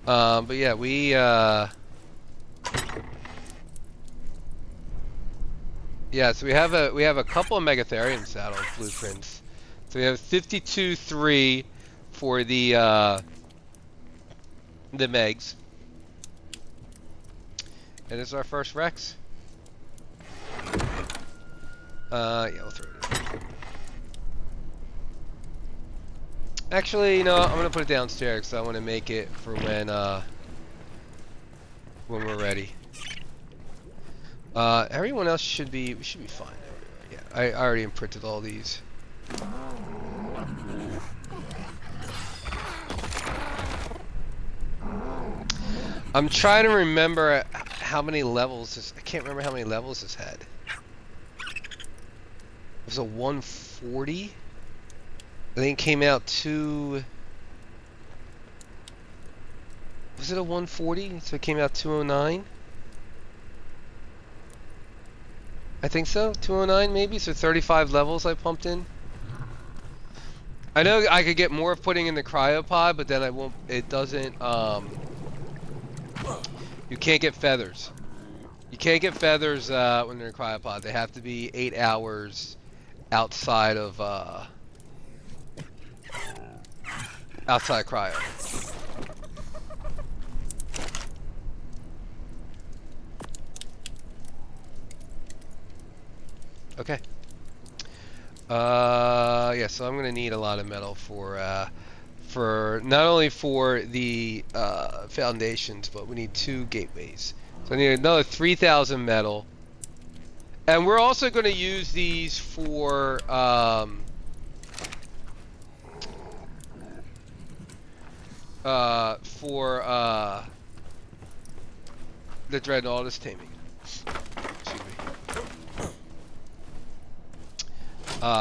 But yeah, yeah, so we have a couple of Megatherium saddle blueprints. So we have 52-3 for the Megs. And this is our first Rex. Yeah, we'll throw it in. Actually, you know, I'm gonna put it downstairs because I want to make it for when we're ready. Everyone else should be fine. Yeah, I already imprinted all these. I'm trying to remember how many levels this. I can't remember how many levels this had. It was a 140. I think it came out to. Was it a 140? So it came out 209. I think so. 209 maybe. So 35 levels I pumped in. I know I could get more of putting in the cryopod, but then I won't. It doesn't. You can't get feathers. You can't get feathers when they're in cryopod. They have to be 8 hours outside of outside cryo. Okay. Yeah. So I'm gonna need a lot of metal for not only for the foundations, but we need 2 gateways. So I need another 3,000 metal, and we're also going to use these for the Dreadnought taming. Excuse me.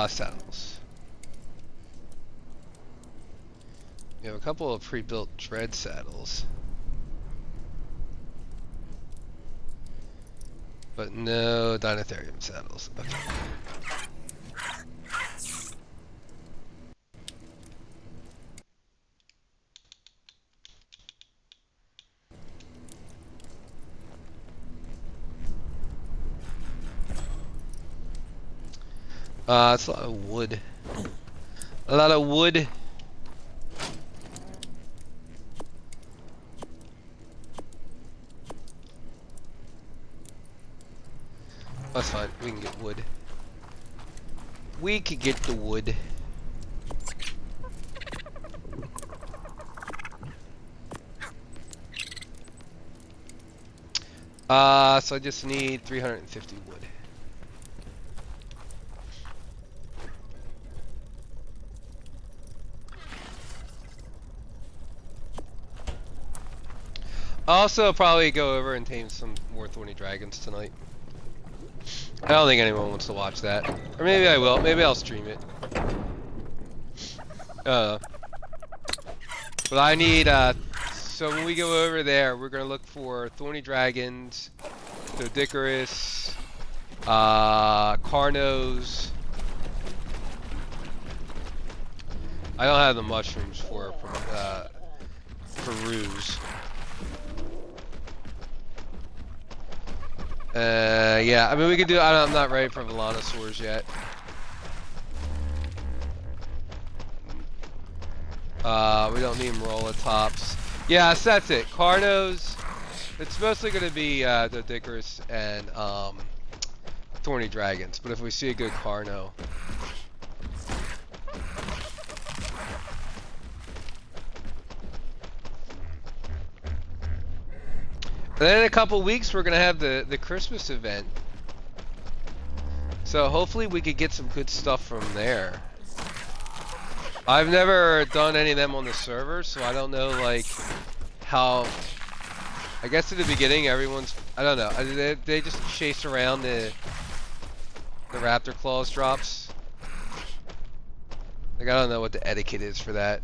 Saddles. We have a couple of pre-built dread saddles. but no Deintherium saddles. Okay. It's a lot of wood. A lot of wood. That's fine. We can get wood. We could get the wood. So I just need 350 wood. Also, probably go over and tame some more thorny dragons tonight. I don't think anyone wants to watch that. Or maybe I will. Maybe I'll stream it. But I need, so when we go over there, we're going to look for thorny dragons, Dodicarus, Carnos. I don't have the mushrooms for ruse. Yeah, I mean we could do. I'm not ready for Velanosaurs yet. We don't need Morolatops. Yeah, so that's it. Carnos. It's mostly going to be Dodicarus and thorny dragons. But if we see a good Carno. And then in a couple weeks, we're going to have the Christmas event. So hopefully we could get some good stuff from there. I've never done any of them on the server, so I don't know, like, how... I guess at the beginning, everyone's... I don't know. They just chase around the Raptor Claws drops. Like, I don't know what the etiquette is for that.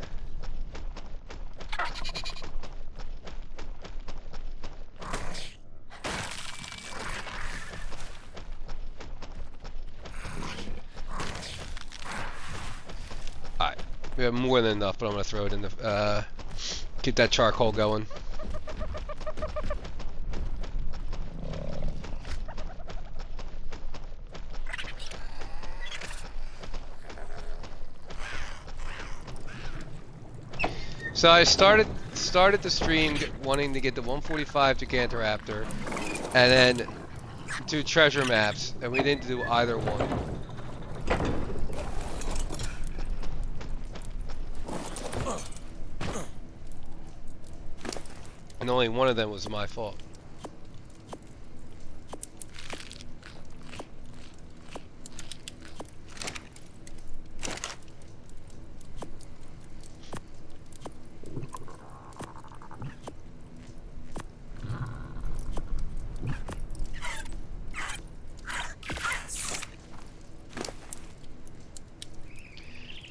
We have more than enough, but I'm gonna throw it in the keep that charcoal going. So I started the stream wanting to get the 145 Gigantoraptor, and then 2 treasure maps, and we didn't do either one. And only one of them was my fault.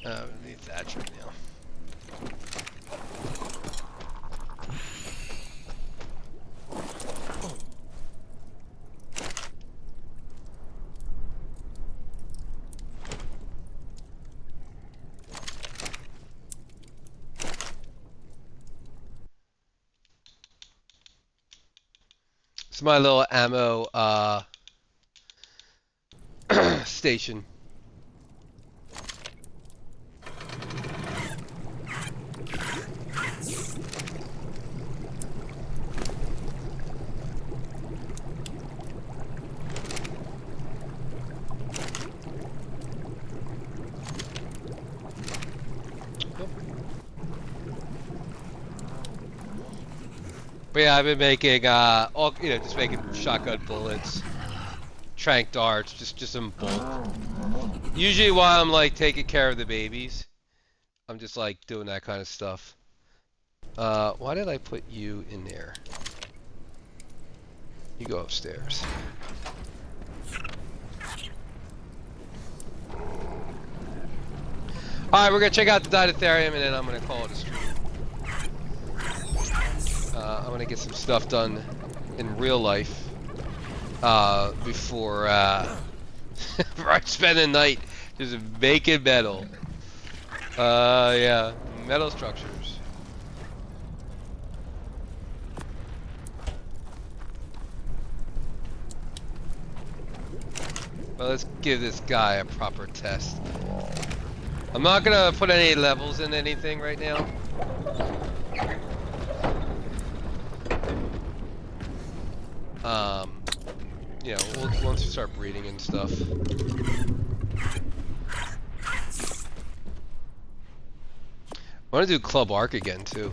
We need Thatcher now. It's my little ammo station. But yeah, I've been making all, just making shotgun bullets, trank darts, just in bulk. Usually while I'm like taking care of the babies, I'm just like doing that kind of stuff. Why did I put you in there? You go upstairs. Alright, we're gonna check out the Deinotherium and then I'm gonna call it a stream. I'm gonna get some stuff done in real life. before I spend the night just making metal. Yeah, metal structures. Well, let's give this guy a proper test. I'm not gonna put any levels in anything right now. You know, once we start breeding and stuff. I want to do Club Arc again too.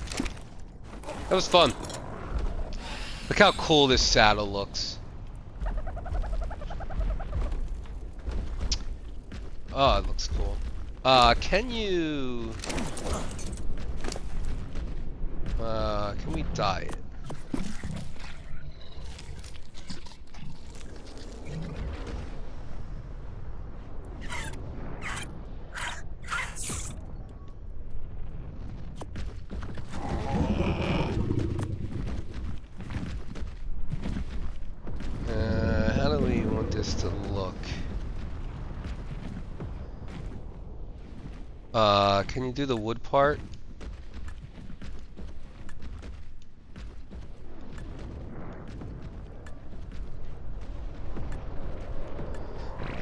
That was fun. Look how cool this saddle looks. Oh, it looks cool. Can you... can we dye it? How do we want this to look? Can you do the wood part?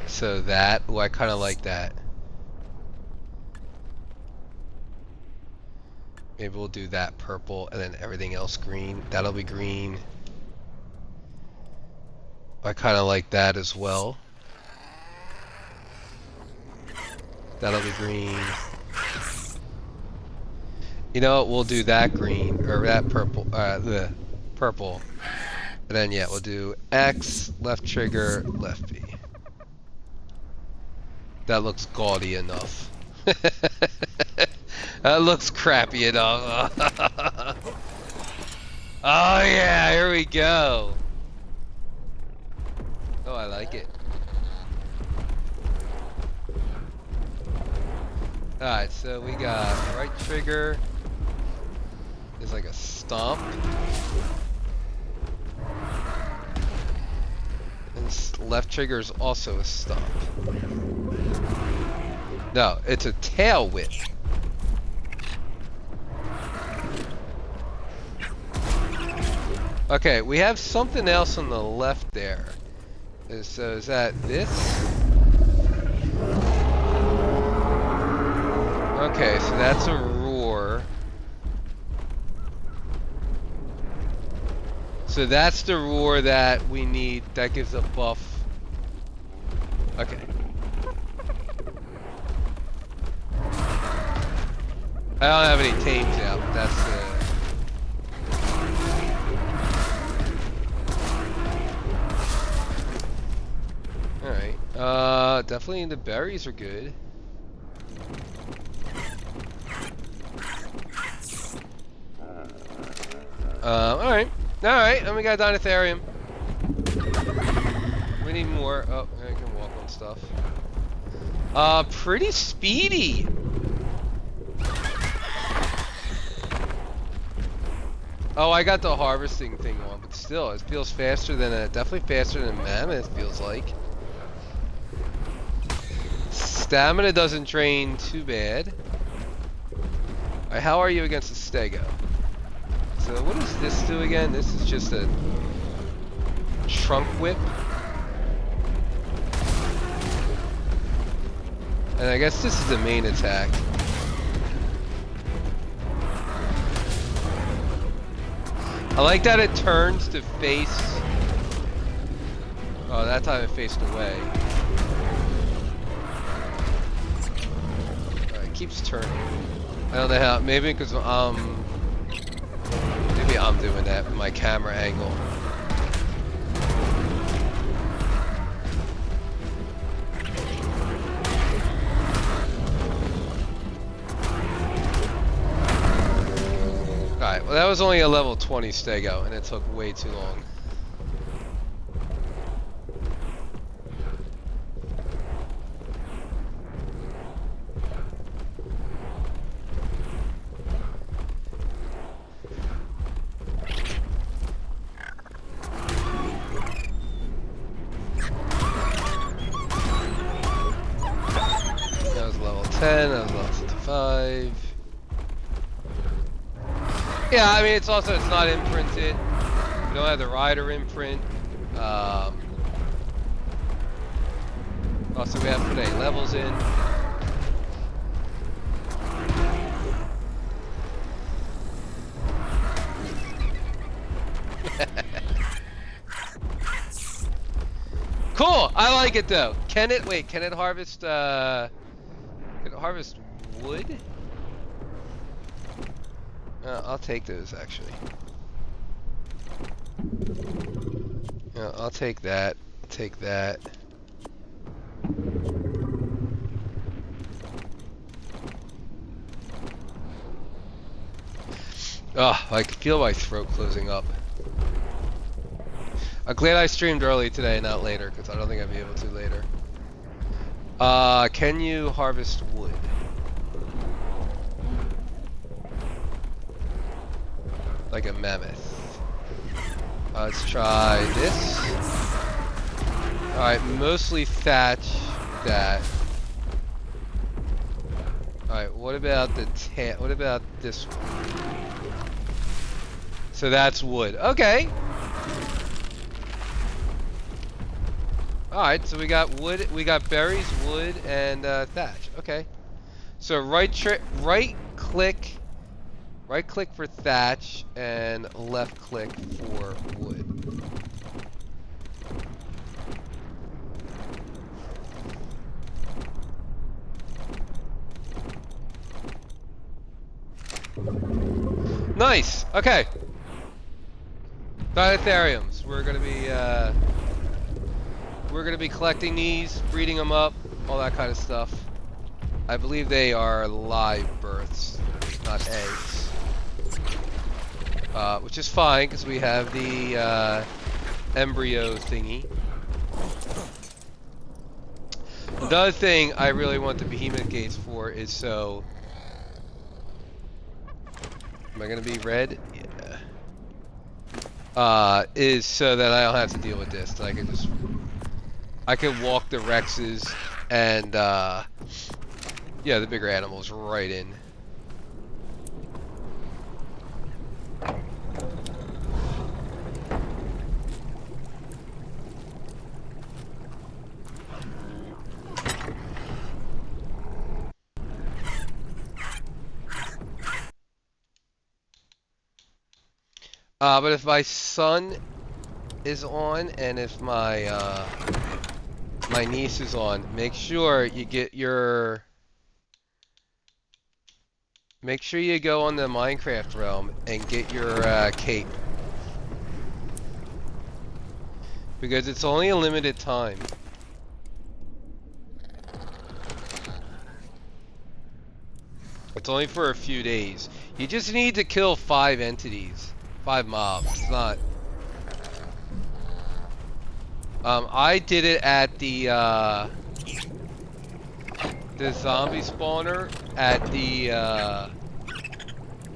So that, oh, I kind of like that. Maybe we'll do that purple and then everything else green. That'll be green. I kind of like that as well. That'll be green. You know what? We'll do that green or that purple. The purple. And then yeah, we'll do X, left trigger, left B. That looks gaudy enough. That looks crappy enough. Oh yeah, here we go. Oh, I like it. Alright, so we got right trigger is like a stomp. And left trigger is also a stomp. No, it's a tail whip. Okay, we have something else on the left there. So is that this? Okay, so that's a roar. So that's the roar that we need, that gives a buff. Okay. I don't have any tames out, but that's alright. Definitely the berries are good. Alright. Alright, and we got Deintherium. We need more. Oh, I can walk on stuff. Pretty speedy. Oh, I got the harvesting thing on, but still, it feels faster than definitely faster than Mammoth feels like. Stamina doesn't drain too bad. Alright, how are you against the Stego? So what does this do again? This is just a trunk whip. And I guess this is the main attack. I like that it turns to face. Oh, that time it faced away. It keeps turning. I don't know how. Maybe because maybe I'm doing that with my camera angle. Alright, well that was only a level 20 Stego, and it took way too long. 10, that was level 65. Yeah, I mean, it's not imprinted. We don't have the rider imprint. Also, we haven't put any levels in. Cool! I like it though. Can it harvest, can it harvest wood? I'll take those actually. I'll take that. I'll take that. Oh, I can feel my throat closing up. I'm glad I streamed early today, not later, because I don't think I'd be able to later. Can you harvest wood? Like a mammoth. Let's try this. Alright, mostly thatch that. Alright, what about what about this one? So that's wood. Okay. Alright, so we got wood, we got berries, wood, and thatch. Okay. So right click for thatch and left click for wood. Nice. Okay. Deintheriums. We're gonna be collecting these, breeding them up, all that kind of stuff. I believe they are live births, not eggs. Which is fine because we have the embryo thingy. The other thing I really want the behemoth gates for is so. Am I gonna be red? Yeah. Is so that I don't have to deal with this. That I can walk the Rexes and yeah, the bigger animals right in. But if my son is on and if my my niece is on, make sure you get your. Make sure you go on the Minecraft realm and get your cape. Because it's only a limited time. It's only for a few days. You just need to kill 5 entities. 5 mobs. It's not. I did it at the zombie spawner at the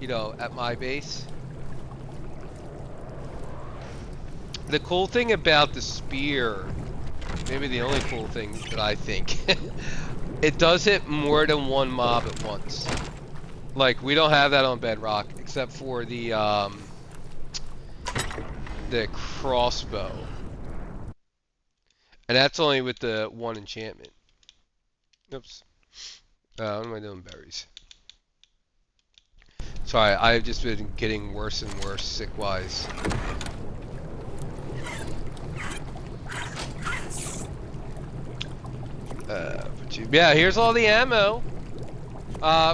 you know, at my base. The cool thing about the spear, maybe the only cool thing that I think, it does hit more than 1 mob at once. Like, we don't have that on Bedrock except for the crossbow. And that's only with the 1 enchantment. Oops. What am I doing? Berries. Sorry, I've just been getting worse and worse sick-wise. Yeah, here's all the ammo.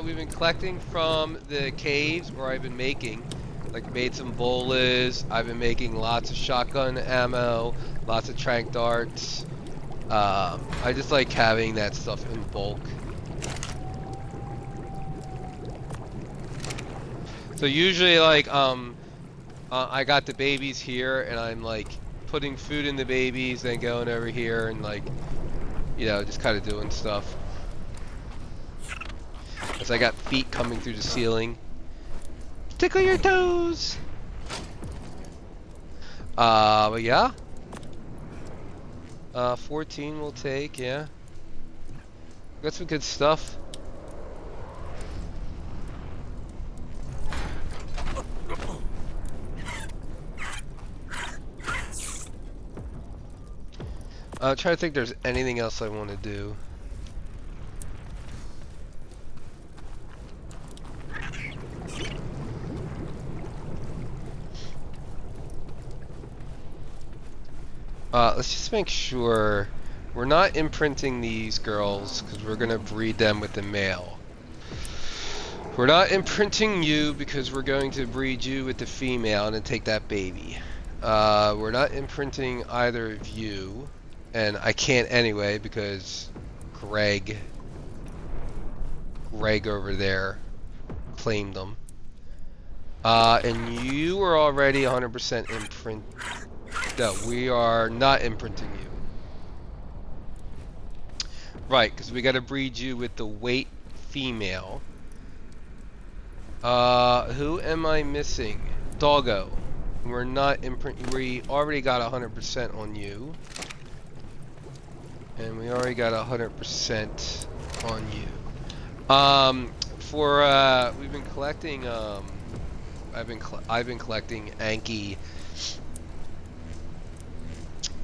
We've been collecting from the caves where I've been making. Like, made some bolas. I've been making lots of shotgun ammo, lots of tranq darts. I just like having that stuff in bulk. So usually, like, I got the babies here, and I'm like putting food in the babies, then going over here and like, you know, just kind of doing stuff. As I got feet coming through the ceiling. Tickle your toes. But yeah. 14 we'll take, yeah. Got some good stuff. I'm trying to think if there's anything else I want to do. Let's just make sure we're not imprinting these girls because we're gonna breed them with the male. We're not imprinting you because we're going to breed you with the female and then take that baby. We're not imprinting either of you, and I can't anyway because Greg over there claimed them. And you are already 100% imprint. No, we are not imprinting you. Right, because we got to breed you with the weight female. Who am I missing? Doggo. We're not imprint. We already got 100% on you, and we already got 100% on you. We've been collecting. I've been collecting Anki.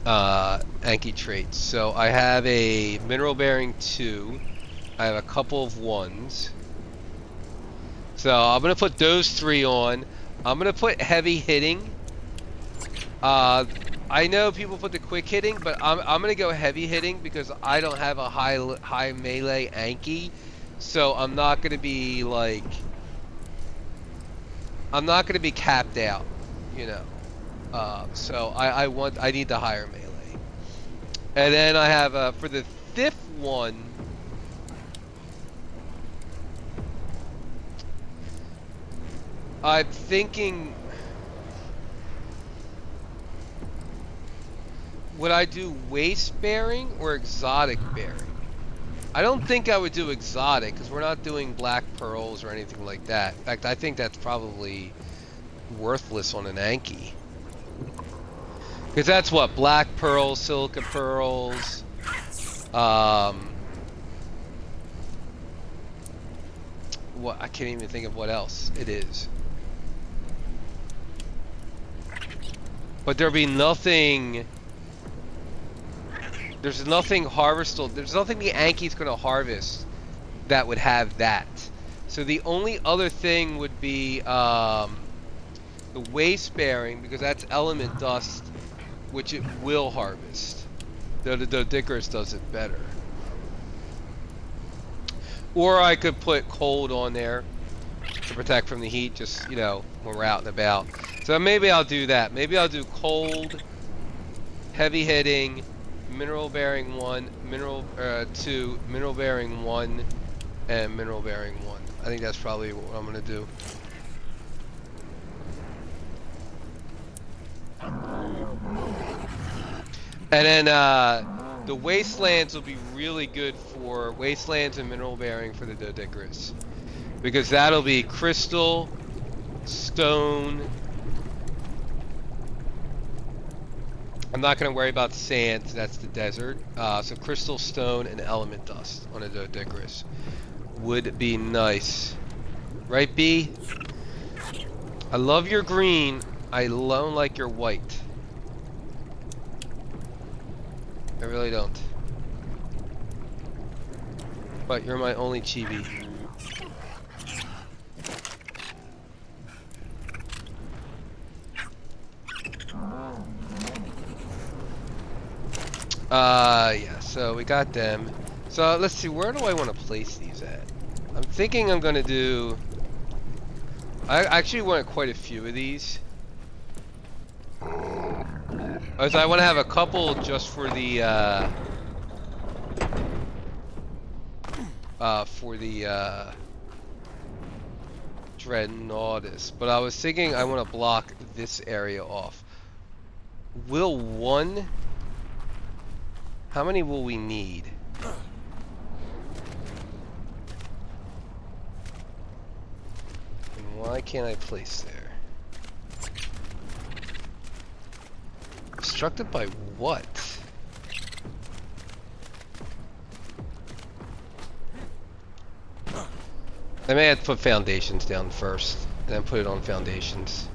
Anki traits. So I have a mineral bearing 2. I have a couple of 1s. So I'm gonna put those 3 on. I'm gonna put heavy hitting. I know people put the quick hitting, but I'm gonna go heavy hitting because I don't have a high melee Anki. So I'm not gonna be like, I'm not gonna be capped out, you know. So I need the higher melee. And then I have for the 5th one, I'm thinking, would I do waist bearing or exotic bearing? I don't think I would do exotic because we're not doing black pearls or anything like that. In fact, I think that's probably worthless on an Anki. Because that's what, black pearls, silica pearls, what, I can't even think of what else it is. But there'll be nothing, there's nothing harvestable, there's nothing the Anki's gonna harvest that would have that. So the only other thing would be the waist bearing, because that's element dust, which it will harvest. The Deintherium does it better. Or I could put cold on there to protect from the heat, just, you know, when we're out and about. So maybe I'll do that. Maybe I'll do cold, heavy hitting, mineral bearing 1, mineral 2, mineral bearing 1, and mineral bearing 1. I think that's probably what I'm gonna do. And then the wastelands will be really good for wastelands and mineral bearing for the Deintherium, because that'll be crystal, stone. I'm not going to worry about sand, that's the desert. So crystal, stone, and element dust on a Deintherium would be nice, right, B? I love your green. I don't like your white. I really don't. But you're my only chibi. Yeah, so we got them. So let's see, where do I want to place these at? I'm thinking I'm gonna do, I actually want quite a few of these. So I want to have a couple just for the Dreadnoughtus, but I was thinking I want to block this area off. Will one? How many will we need? And why can't I place there? Obstructed by what? I may have to put foundations down first, and then put it on foundations.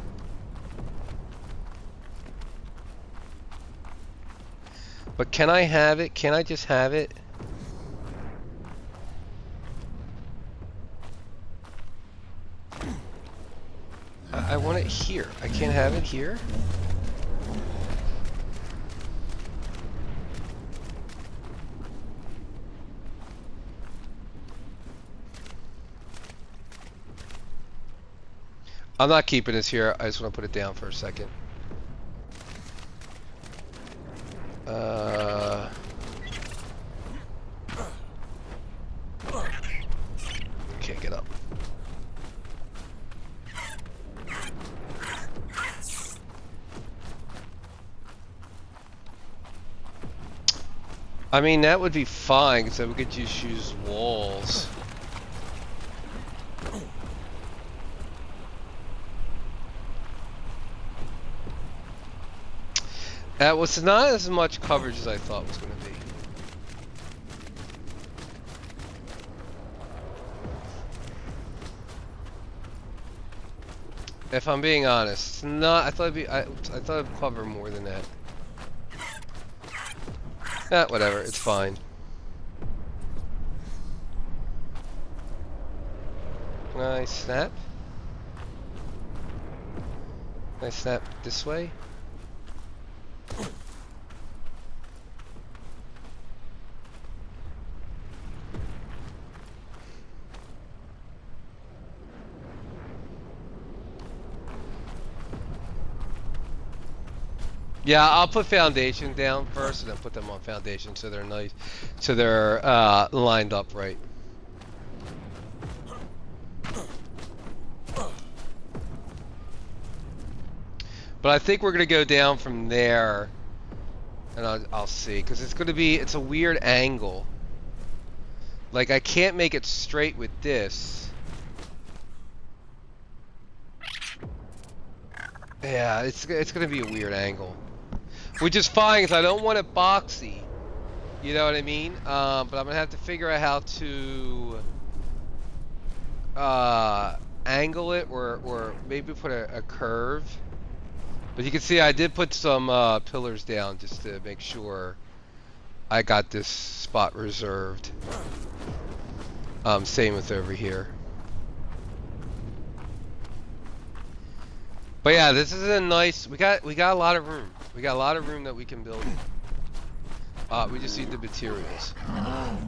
But can I have it? Can I just have it? I want it here. I can't have it here? I'm not keeping this here. I just want to put it down for a second. Can't get up. I mean, that would be fine, because then we could just use walls. That was not as much coverage as I thought it was going to be. If I'm being honest, it's not. I thought it'd be. I thought it'd cover more than that. Whatever. It's fine. Can I snap? Can I snap this way? Yeah, I'll put foundation down first, and then put them on foundation so they're nice, so they're lined up right. But I think we're gonna go down from there, and I'll see, because it's a weird angle. Like, I can't make it straight with this. Yeah, it's gonna be a weird angle. Which is fine, because I don't want it boxy. You know what I mean? But I'm going to have to figure out how to angle it, or maybe put a curve. But you can see I did put some pillars down just to make sure I got this spot reserved. Same with over here. But yeah, this is a nice. We got a lot of room. We got a lot of room that we can build in. We just need the materials.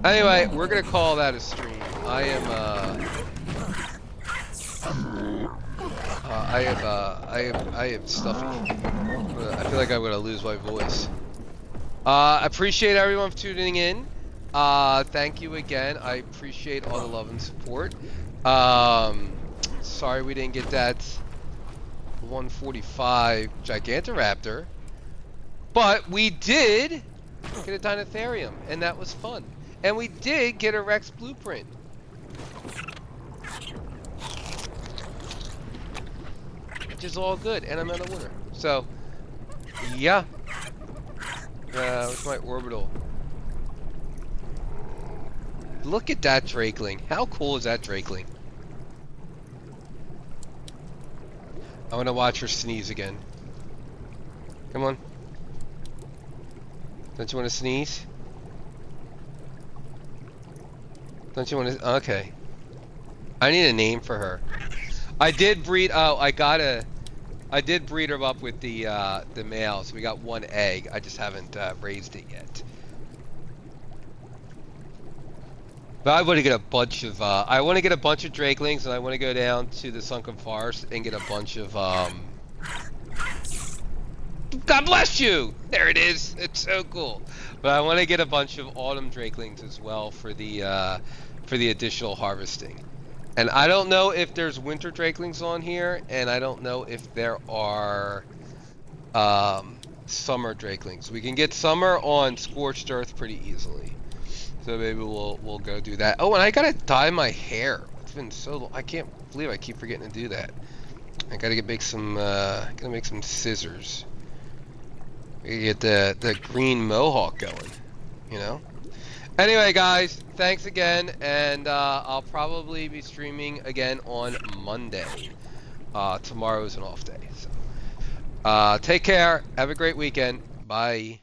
Anyway, we're gonna call that a stream. I am stuffy. I feel like I'm gonna lose my voice. Appreciate everyone for tuning in. Thank you again. I appreciate all the love and support. Sorry we didn't get that 145 Gigantoraptor, but we did get a Deintherium, and that was fun. And we did get a Rex blueprint. Which is all good, and I'm at a winner. So, yeah. What's my orbital? Look at that Drakeling. How cool is that Drakeling? I want to watch her sneeze again. Come on. Don't you want to sneeze? Don't you want to? Okay. I need a name for her. I did breed. Oh, I did breed her up with the male. So we got one egg. I just haven't raised it yet. But I want to get a bunch of. I want to get a bunch of Drakelings, and I want to go down to the Sunken Forest and get a bunch of. God bless you! There it is. It's so cool. But I want to get a bunch of autumn Drakelings as well for the additional harvesting. And I don't know if there's winter Drakelings on here, and I don't know if there are summer Drakelings. We can get summer on Scorched Earth pretty easily. So maybe we'll go do that. Oh, and I gotta dye my hair. It's been so long. I can't believe I keep forgetting to do that. I gotta make some scissors. Get the green mohawk going, you know. Anyway, guys, thanks again, and I'll probably be streaming again on Monday. Tomorrow's an off day, so take care. Have a great weekend. Bye.